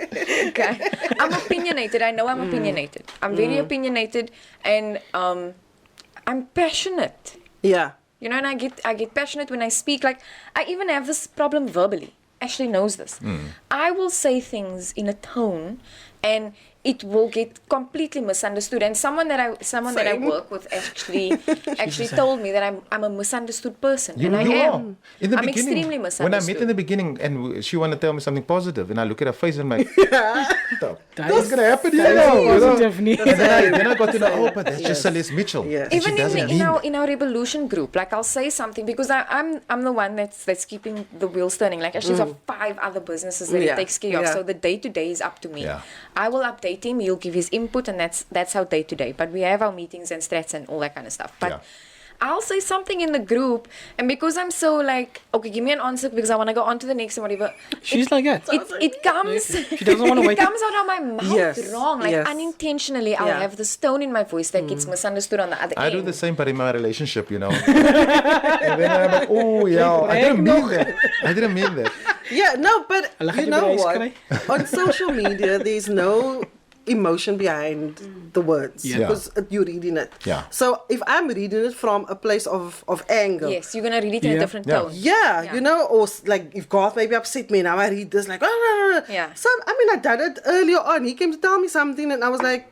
Okay. I'm opinionated. I know I'm opinionated. I'm very opinionated, and I'm passionate. Yeah. And I get passionate when I speak. Like, I even have this problem verbally. Ashley knows this. I will say things in a tone, and it will get completely misunderstood. And someone that I Same. work with actually told me that I'm a misunderstood person, You and I are. am. In the I'm beginning, extremely when I met misunderstood. in the beginning and she wanted to tell me something positive, and I look at her face and I'm like, That what's is- going to happen here that is now? You know? positive news. And then I got to know, oh, but that's just Celeste Mitchell. Yes. And she Even doesn't in mean our that. in our Rebelution group, like I'll say something because I'm the one that's keeping the wheels turning. Like Ashley's got 5 other businesses that he Yeah. takes care of, Yeah. so the day to day is up to me. Yeah. I will update him. He'll give his input, and that's how day to day. But we have our meetings and strats and all that kind of stuff. But Yeah. I'll say something in the group, and because I'm so like, okay, give me an answer because I want to go on to the next and whatever. She's like that. It comes. She doesn't wanna It wait. comes out of my mouth Yes, wrong, like yes. unintentionally. I'll Yeah. have this tone in my voice that gets misunderstood on the other I end. do the same, but in my relationship, you know. And then I'm like, oh, yeah, I didn't mean that. I didn't mean that. Yeah, no, but Hulle you gaan know die by what? ice On social media, there's no emotion behind the words Yeah. because you're reading it. Yeah. So if I'm reading it from a place of anger, Yes, you're gonna read it in a Yeah. different Yeah. tone. yeah, you know, or like if God maybe upset me, now I read this like, Yeah. So I mean, I did it earlier on. He came to tell me something, and I was like,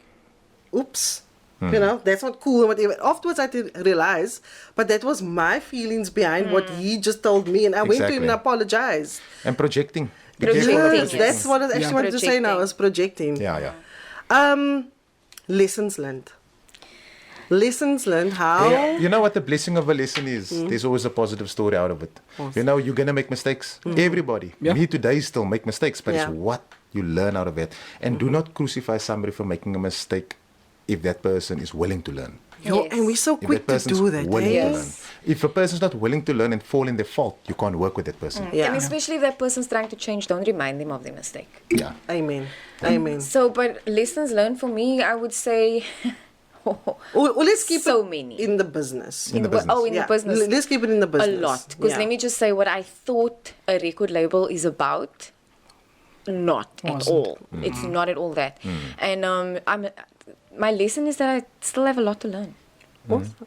oops. You know, that's not cool and whatever. Afterwards, I did realize, but that was my feelings behind what he just told me, and I went to him Exactly. and apologized. And projecting. Be Projecting, careful of Yes, that's what I actually Yeah. wanted to say now, is projecting. Yeah, yeah. Lessons learned. Lessons learned how. Yeah. You know what the blessing of a lesson is? There's always a positive story out of it. You know, you're going to make mistakes. Everybody. Yeah. Me today still make mistakes, but Yeah. it's what you learn out of it. And do not crucify somebody for making a mistake if that person is willing to learn. Yo, Yes. and we're so If quick that to person's do that. willing Eh? to learn. If a person's not willing to learn and fall in their fault, you can't work with that person. Yeah. And especially if that person's trying to change, don't remind them of their mistake. Yeah. Amen. Amen. So, but lessons learned for me, I would say, Well, let's keep so it many. in the business. In the business. Oh, in Yeah, the business. Let's keep it in the A business. lot. Because Yeah. let me just say what I thought a record label is about. Not at Wasn't. all. It's not at all that. And my lesson is that I still have a lot to learn.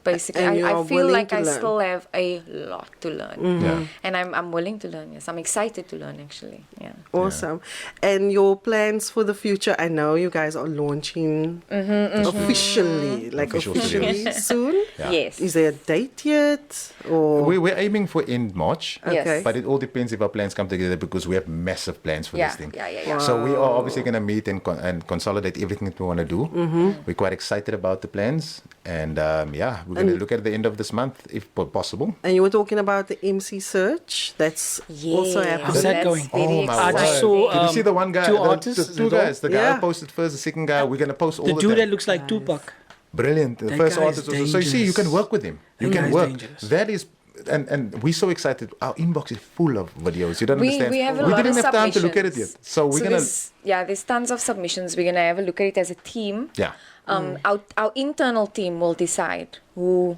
Basically, And you I are feel willing like to I learn. still have a lot to learn. Yeah. And I'm willing to learn, yes. I'm excited to learn, actually. Yeah. Awesome. And your plans for the future? I know you guys are launching officially, like Official officially soon. Yeah. Yes. Is there a date yet? Or We're aiming for end March. Yes. Okay. But it all depends if our plans come together because we have massive plans for Yeah, this thing. yeah. So we are obviously going to meet and consolidate everything that we want to do. We're quite excited about the plans. And yeah, we're going to look at the end of this month if possible. And you were talking about the MC search. That's also Yes. happening. How's that That's going? very Oh, my I just exciting. saw Did you see the one guy? two the, artists. The is two that all? guys. The guy Yeah. who posted first, the second guy. We're going to post all The of dude them. that looks like Tupac. Brilliant. The That first guy is artist also. So you see, you can dangerous. work with him. You That can guy is work. dangerous. That is, and we're so excited. Our inbox is full of videos. You don't We understand. have a we lot didn't of have time to look at it submissions. yet. So we're gonna. there's tons of submissions. We're gonna have a look at it as a team. Yeah. Our internal team will decide who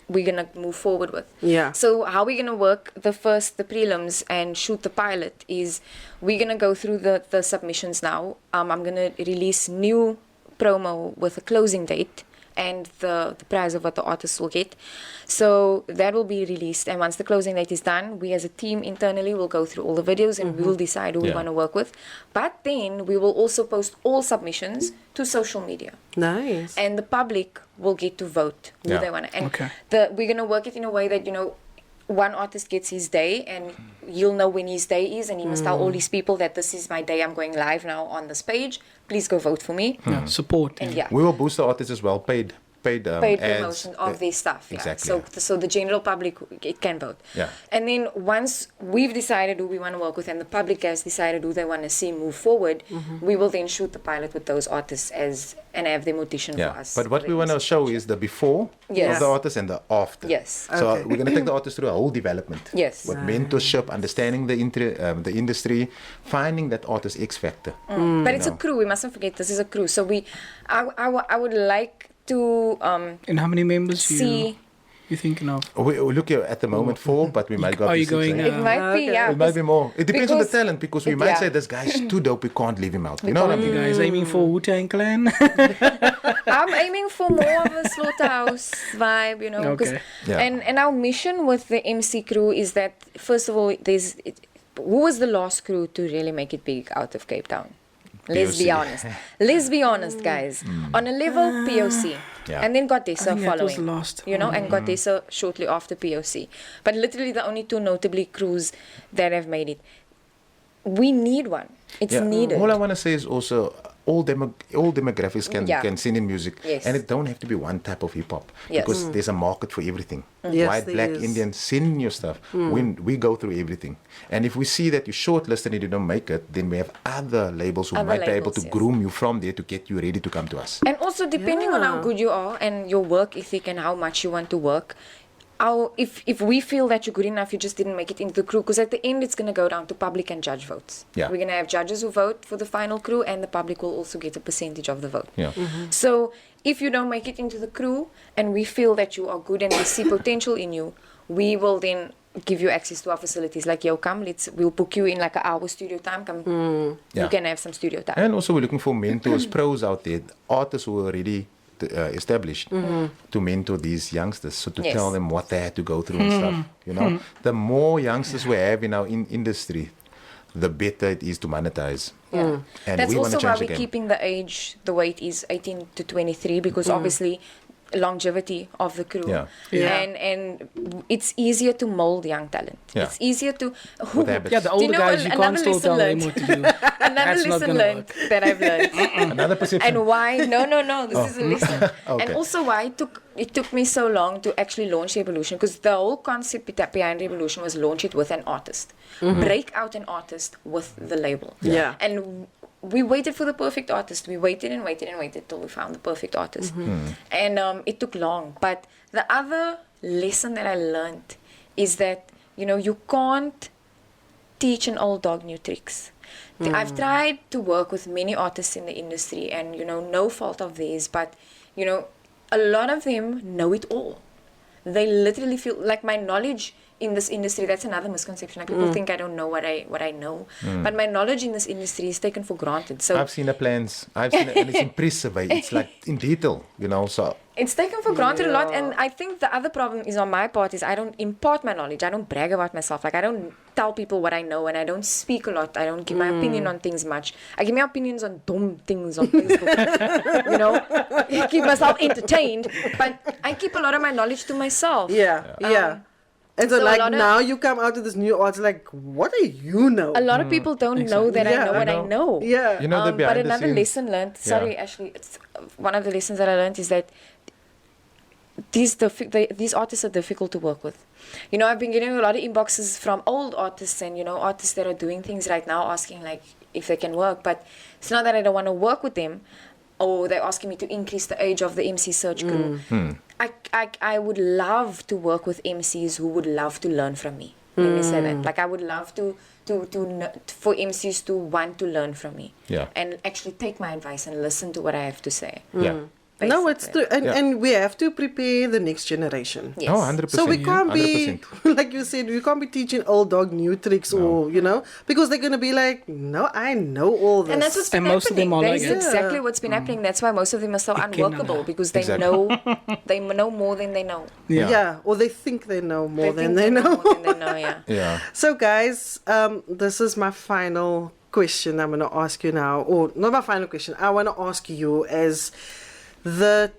we're gonna move forward with. Yeah. So how we're gonna work the prelims and shoot the pilot is we're gonna go through the submissions now. I'm gonna release new promo with a closing date and the price of what the artists will get. So that will be released, and once the closing date is done, we as a team internally will go through all the videos and we will decide who we Yeah. want to work with. But then we will also post all submissions to social media, Nice. and the public will get to vote who Yeah. they want to. And Okay. we're gonna work it in a way that one artist gets his day, and you'll know when his day is, and he must tell all these people that this is my day. I'm going live now on this page. Please go vote for me. Yeah, support. And yeah. yeah. We will boost the artists as well. Paid Paid ads, promotion of their stuff. Yeah. Exactly. So the general public, it can vote. Yeah. And then once we've decided who we want to work with and the public has decided who they want to see move forward, we will then shoot the pilot with those artists and have them audition Yeah. for us. But what for we the want to music. show is the before Yes. of the artist and the after. Yes. So Okay. we're going to take the artist through a whole development. Yes. With mentorship, understanding the industry, finding that artist X factor. But it's a crew. We mustn't forget this is a crew. So I would like to And how many members see. you thinking of? We look here at the moment 4, but we might go up Are to you 6, going, eh? It might be, Okay. yeah. It might be more. It depends on the because- talent because we might yeah. say this guy's too dope, we can't leave him out. You know what I You mean? guys aiming for Wu-Tang Clan? I'm aiming for more of a slaughterhouse vibe, 'cause- Okay. Yeah. And our mission with the MC crew is that first of all, who was the last crew to really make it big out of Cape Town? Let's be POC. honest. Let's be honest, guys. On a level, POC. Yeah. And then Godessa think that was following. last. You know, and Godessa shortly after POC. But literally the only two notably crews that have made it. We need one. It's needed. All I want to say is also all demographics can sing in music, Yes. and it don't have to be one type of hip hop Yes. because there's a market for everything. Yes, White, there black, is. Indian, sing your stuff. We go through everything, and if we see that you're shortlisted and you don't make it, then we have other labels who Other might be able labels, to yes. groom you from there to get you ready to come to us. And also depending on how good you are and your work ethic and how much you want to work, if we feel that you're good enough, you just didn't make it into the crew, because at the end it's going to go down to public and judge votes. Yeah. We're going to have judges who vote for the final crew, and the public will also get a percentage of the vote. Yeah. So if you don't make it into the crew and we feel that you are good and we see potential in you, we will then give you access to our facilities. Like, yo, come, we'll book you in like an hour studio time. Come, Yeah. you can have some studio time. And also we're looking for mentors, pros out there, artists who are already established to mentor these youngsters, so to Yes. tell them what they had to go through and stuff. You know, the more youngsters we have in our industry, the better it is to monetize. Yeah. And That's we want to also why change the we're game. keeping the age the way it is, 18 to 23, because obviously longevity of the crew. Yeah. Yeah. And it's easier to mold young talent. Yeah. It's easier to... With habits. Yeah, the Do you older know guys, you can't another still lesson tell them learned? what to do. Another That's not lesson gonna learned work. that I've learned. Another perception. And why? No. This is a lesson. Okay. And also why it took me so long to actually launch Rebelution, because the whole concept behind Rebelution was launch it with an artist. Break out an artist with the label. Yeah. And we waited for the perfect artist. We waited and waited and waited till we found the perfect artist. And it took long. But the other lesson that I learned is that, you can't teach an old dog new tricks. I've tried to work with many artists in the industry, and, no fault of theirs, but, a lot of them know it all. They literally feel like my knowledge in this industry, that's another misconception. Like, people think I don't know what I know. But my knowledge in this industry is taken for granted. So I've seen the plans. I've seen it, and it's impressive. It's like in detail, so it's taken for granted a lot. And I think the other problem is on my part is I don't impart my knowledge. I don't brag about myself. Like, I don't tell people what I know, and I don't speak a lot. I don't give my opinion on things much. I give my opinions on dumb things on Facebook. Keep myself entertained. But I keep a lot of my knowledge to myself. Yeah. And so, so a like, lot of- now you come out with this new artist, like, what do you know? A lot of people don't know that I Yeah, know I what I know. Yeah. You know the But behind the another scenes. lesson learned, sorry Ashley, it's one of the lessons that I learned is that these artists are difficult to work with. I've been getting a lot of inboxes from old artists and, artists that are doing things right now asking like if they can work. But it's not that I don't want to work with them, or they're asking me to increase the age of the MC search crew. I would love to work with MCs who would love to learn from me. Let me say that. Like, I would love for MCs to want to learn from me. Yeah. And actually take my advice and listen to what I have to say. Yeah. No, it's basically. true. And we have to prepare the next generation. Yes. Oh, 100%. So we can't be, 100%. like you said, we can't be teaching old dog new tricks or, because they're going to be like, no, I know all this. And that's what's been And most of them happening. are That like is it. exactly what's been happening. That's why most of them are so cannot. unworkable, because they Exactly. know more than they know. Yeah. Or they think they know more than think they know. more than they know, yeah. Yeah. So, guys, this is my final question I'm going to ask you now. Or not my final question. I want to ask you, as the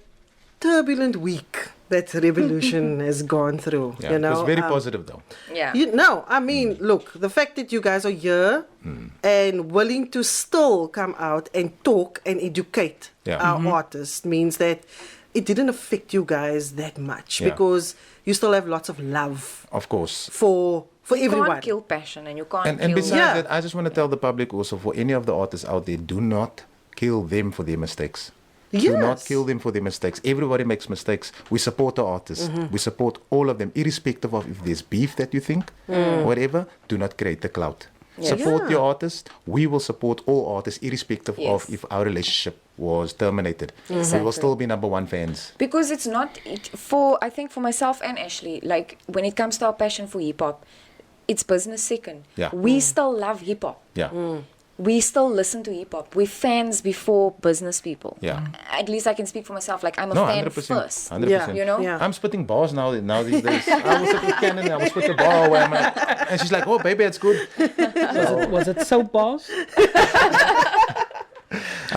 turbulent week that Rebelution has gone through. Yeah. It was very positive though. Yeah. I mean, look, the fact that you guys are here and willing to still come out and talk and educate our artists means that it didn't affect you guys that much, because you still have lots of love Of course. for You everyone. can't kill passion, and you can't And kill... besides Yeah. that, I just want to tell the public also, for any of the artists out there, do not kill them for their mistakes. Do not Yes. kill them for their mistakes. Everybody makes mistakes. We support the artists. We support all of them, irrespective of if there's beef that you think, whatever. Do not create the clout. Support Yeah. your artist. We will support all artists, irrespective of Yes. if our relationship was terminated. We will Exactly. still be number one fans. Because it's not... I think for myself and Ashley, like, when it comes to our passion for hip-hop, it's business second. Yeah. We still love hip-hop. Yeah. We still listen to hip-hop. We're fans before business people. Yeah. At least I can speak for myself. Like, I'm a No, fan 100%. first. 100%. Yeah. You know? Yeah. I'm spitting bars now these days. I was at the Canon, I was spitting a bar where I'm at, and she's like, "Oh, baby, it's good." Was it soap bars?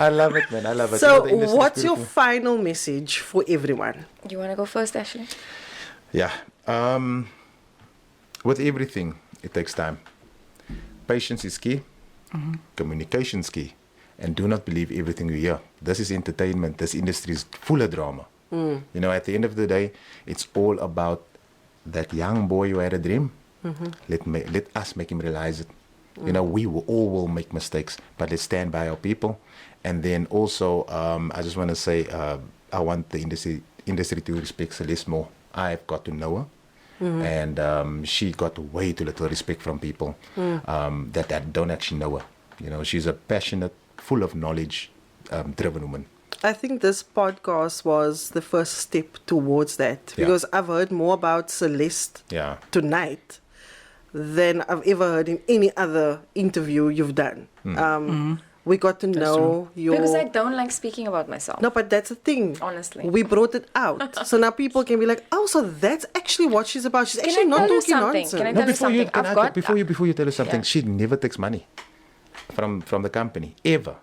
I love it, man. I love it. So, You know, the industry is what's your beautiful. final message for everyone? You want to go first, Ashley? Yeah. With everything, it takes time. Patience is key. Communication is key. And do not believe everything you hear. This is entertainment. This industry is full of drama. You know, at the end of the day, it's all about that young boy who had a dream. Let us make him realize it. You know, we all will make mistakes, but let's stand by our people. And then also, I just want to say, I want the industry to respect Celeste more. I've got to know her. And she got way too little respect from people that don't actually know her. You know, she's a passionate, full of knowledge, driven woman. I think this podcast was the first step towards that, Yeah. because I've heard more about Celeste Yeah. tonight than I've ever heard in any other interview you've done. We got to know your... Because I don't like speaking about myself. No, but that's the thing. Honestly. We brought it out. So now people can be like, oh, so that's actually what she's about. She's actually I not tell you talking something? nonsense. Can I No, tell you before you, something? I've got- before you tell us something, Yeah. she never takes money from the company, ever.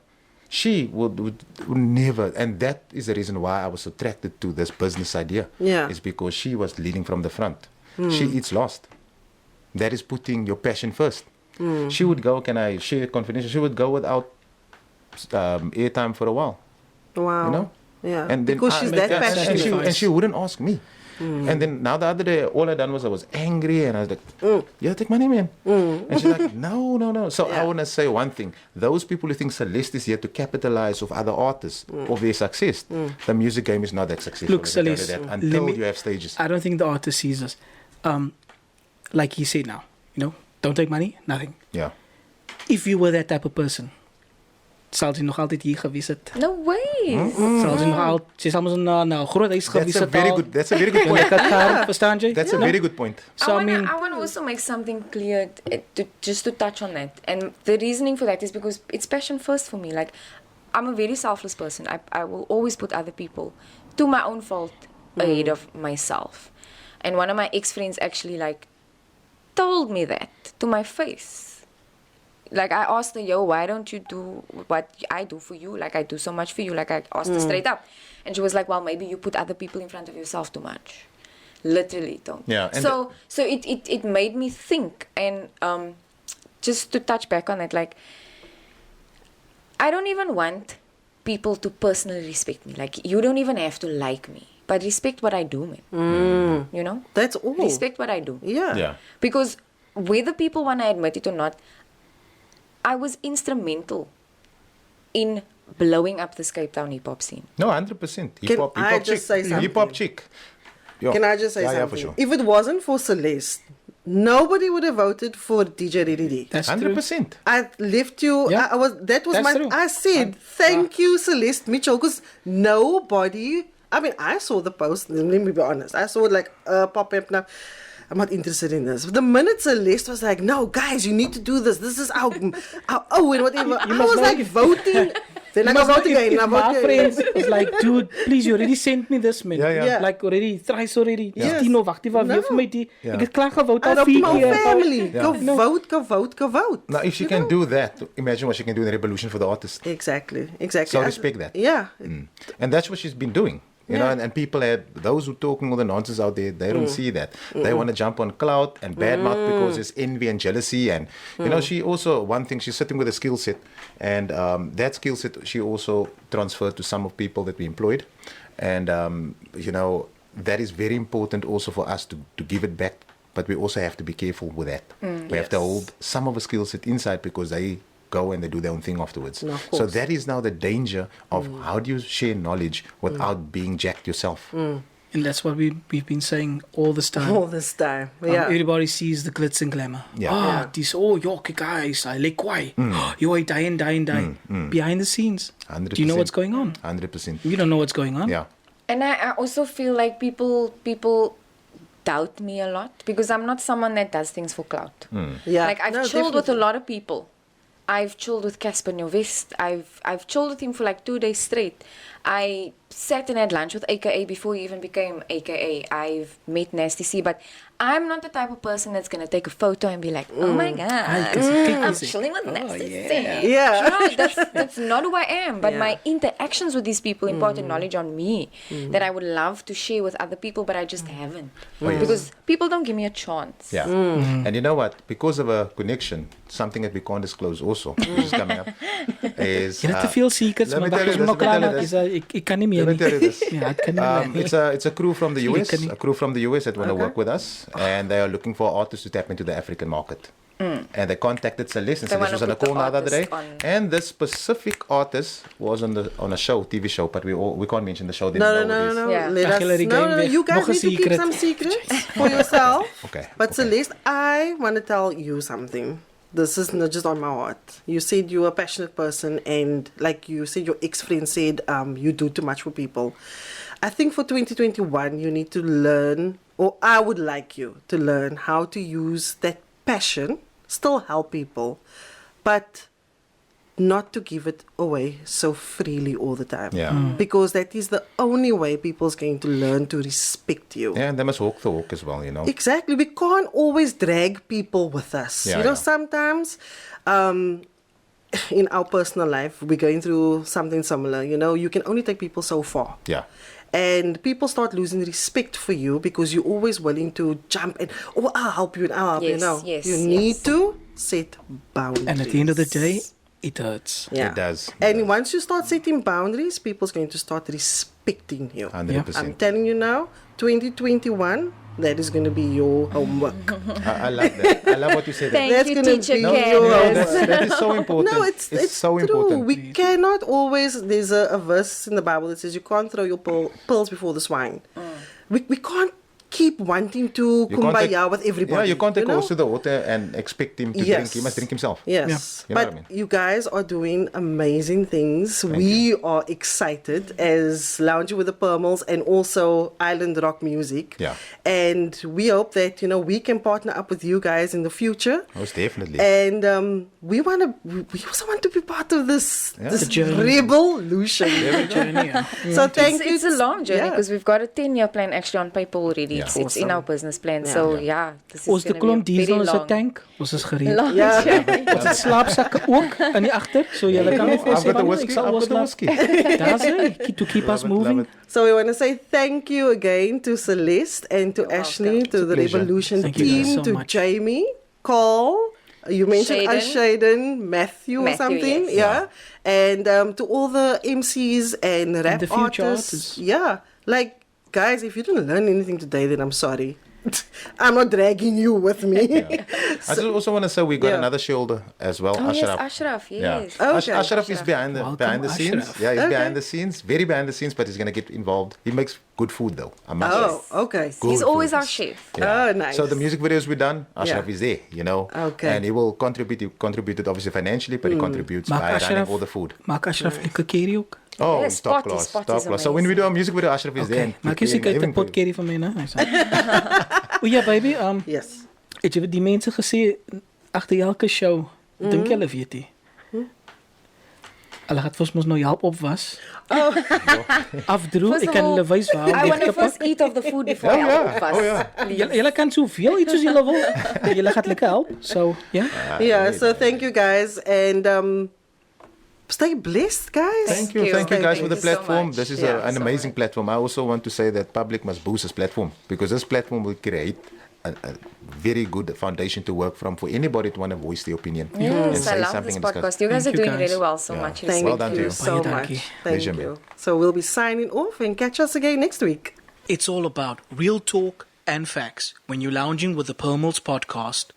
She would never, and that is the reason why I was attracted to this business idea. Yeah. Is because she was leading from the front. She eats last. That is putting your passion first. She would go, can I share confidential? She would go without airtime for a while. Wow. You know? Yeah. And then because she's that yeah, passionate. and she wouldn't ask me. And then now the other day, all I done was I was angry and I was like, yeah, take money, man. And she's like, no. So I want to say one thing. Those people who think Celeste is here to capitalize off other artists, of their success, the music game is not that successful. Look, Let me tell you Celeste, that, until let me- you have stages. I don't think the artist sees us. Like he said now, you know, don't take money, nothing. Yeah. If you were that type of person, sal sy nog altyd hier gewees het. No way. Sal sy nog al, sy sal mos na 'n groot huis gewees That's a het. very good. That's a very good point. Verstaan jy? That's a very good point. So I mean, I want to also make something clear, just to touch on that. And the reasoning for that is because it's passion first for me. Like, I'm a very selfless person. I will always put other people, to my own fault, ahead of myself. And one of my ex-friends actually, like, told me that to my face. Like, I asked her, yo, why don't you do what I do for you? Like, I do so much for you. Like, I asked her straight up. And she was like, well, maybe you put other people in front of yourself too much. Literally, don't. Yeah, and So it made me think. And just to touch back on it, like, I don't even want people to personally respect me. Like, you don't even have to like me. But respect what I do, man. You know? That's all. Respect what I do. Yeah. Yeah. Because whether people want to admit it or not, I was instrumental in blowing up the Cape Town hip-hop scene. No, 100%. Can I just say something? Hip hop chick. Yo. Can I just say yeah, something? Yeah, for sure. If it wasn't for Celeste, nobody would have voted for DJ Reddy. that's true. 100%. I left you. Yeah. I was. That was That's my. true. I said thank you, Celeste Mitchell, because nobody. I mean, I saw the post. Let me be honest. I saw it like pop up now. I'm not interested in this. But the minute Celeste was like, "No, guys, you need to do this. This is our and whatever." I must was know like if- voting. Then I go vote again. I If vote my again. friends is like, dude, please, you already sent me this, man. Yeah, yeah. Yeah. Like already, thrice already. Yes. Yes. Tino, wacht even, No. weer vir my die. Ja. Ek het klaar gewoond I al love 4 my keer. family. Yeah. Go No. vote, go vote, go vote. Now, if she You can know? do that, imagine what she can do in the Rebelution for the artists. Exactly. Exactly. So I- respect that. Yeah. And that's what she's been doing. You know, and people have those who talking all the nonsense out there, they don't see that. They want to jump on clout and badmouth because there's envy and jealousy. And, you know, she also, one thing, she's sitting with a skill set. And that skill set, she also transferred to some of people that we employed. And, you know, that is very important also for us to give it back. But we also have to be careful with that. We have to hold some of the skill set inside because they go and they do their own thing afterwards. No, of So course. that is now the danger of how do you share knowledge without being jacked yourself. And that's what we've been saying all this time. All this time. Yeah. Everybody sees the glitz and glamour. Yeah. Ah, this, oh, yo, guys, I like why. Yo, I die and die and die. Behind the scenes. 100%. Do you know what's going on? 100%. You don't know what's going on. Yeah. And I also feel like people doubt me a lot because I'm not someone that does things for clout. Yeah. Like, I've No, chilled with a definitely. lot of people. I've chilled with Casper Nyovest. I've chilled with him for like 2 days straight. I sat and had lunch with AKA before he even became AKA. I've met Nasty C, but I'm not the type of person that's going to take a photo and be like, oh my God, I'm chilling with Nasty C. Yeah. You know, that's not who I am. But Yeah. my interactions with these people imparted knowledge on me that I would love to share with other people, but I just haven't. Because people don't give me a chance. Yeah. And you know what? Because of a connection, something that we can't disclose also, which is coming up, is... Jy het te veel secrets, let me maar tell you wag, ons this, moet let me klaar tell you maak. Ek kan nie meer Let me tell you nie. this. Ja, ek kan nie meer nie. It's a crew from the US, Lekker nie. a crew from the US that want to work with us, and they are looking for artists to tap into the African market. And they contacted Celeste, and They Celeste was on wanna a put call the the other day. artist on. And this specific artist was on a show, TV show, but we can't mention the show. They No, don't no, know no, who it no. is. Yeah. Let Ag, us, julle die no, game no, weg. you guys Nog 'n need to keep secret. some secrets for yourself. Okay. But okay. Celeste, I want to tell you something. This is not just on my heart. You said you're a passionate person, and like you said, your ex-friend said you do too much for people. I think for 2021, you need to learn, or I would like you to learn how to use that passion, still help people, but not to give it away so freely all the time. Yeah. Because that is the only way people's going to learn to respect you. Yeah, and they must walk the walk as well, you know. Exactly. We can't always drag people with us. Yeah, you know, yeah. sometimes in our personal life, we're going through something similar. You know, you can only take people so far. Yeah. And people start losing respect for you because you're always willing to jump and, oh, I'll help you and I'll help you. Yes, No, yes, you yes. need to set boundaries. And at the end of the day, it hurts. Yeah. It does. It And does. once you start setting boundaries, people's going to start respecting you. 100%. I'm telling you now, 2021, that is going to be your homework. I like that. I love what you said. Thank That's you, gonna teacher be No, your Candace. that is so important. No, it's so true. important. We cannot always. There's a verse in the Bible that says you can't throw your pearls before the swine. We can't keep wanting to You can't kumbaya take- with everybody. Yeah, you can't take know? horse to the water and expect him to drink. He must drink himself. Yes. You know But what I mean? you guys are doing amazing things. We are excited as Lounging with the Pearls and also Island Rock Music. Yeah. And we hope that, you know, we can partner up with you guys in the future. Most definitely. And we also want to be part of this The journey. revolution. Journey, yeah. So thank you. It's a long journey Yeah. because we've got a 10-year plan actually on paper already. Yeah. It's in our business plan. Yeah. So yeah, this is Ons de going klomp to be a diesel very is 'n long, tank. Ons is gereed. long Yeah. journey. Ons het slaapsakke ook in die agter, so julle kan ook I've got the ek whiskey. sal I've got the oorslaap. whiskey. Daar's hy, to keep us Love it, moving. love it. So we want to say thank you again to Celeste and to You're Ashley, welcome. to the pleasure. Rebelution Thank you guys team, so to much. Jamie, Carl. You mentioned Shaden, Matthew, or Matthew, something, yes. yeah. And to all the MCs and rap the future artists. artists. Yeah, like guys, if you didn't learn anything today, then I'm sorry. I'm not dragging you with me. I just also want to say we got Yeah. another shareholder as well, Oh yes, Ashraf. Ashraf, yes. Yeah. Okay. Ashraf is behind Welcome, the scenes. Ashraf. Yeah, he's Okay. behind the scenes, very behind the scenes, but he's gonna get involved. He makes good food though. I must Oh, say. okay. Good He's always food. our chef. Oh, nice. So the music videos we done, Ashraf Yeah. is there, you know. Okay. And he will contribute. He contributed obviously financially, but he contributes Maak by running Ashraf, all the food. maak Ashraf 'n curry ook. Oh, Yes, he's top Spot is- class, Spot top is class. So when we do a music video, Ashraf is there. Okay. and Maak jy seker preparing 'n everything pot for you. curry vir my, né? O ja, baby, Yes. het jy die mense gesê agter elke show, dink jy hulle weet nie? Hulle gaan vir ons nou help opwas. Afdroeg, First ek of kan all, hulle wys waar om I dit want te to pak. first eat of the food before Oh, I yeah. help us. Oh, yeah. Please. Julle kan soveel iets soos julle wil. Julle gaan lekker help. So, ja. Yeah, so thank you guys and stay blessed, guys. Thank you Thank guys you for the so platform. much. This is Yeah, an so amazing much. platform. I also want to say that public must boost this platform because this platform will create a very good foundation to work from for anybody to want to voice their opinion and Yes, I say love something this and discuss. podcast. You guys Thank are you, doing guys. really well. So Yeah. much Thank respect. Well done to you you. so Baie much. dankie. Thank Pleasure, you. man. So we'll be signing off and catch us again next week. It's all about real talk and facts when you're lounging with the Pearls podcast.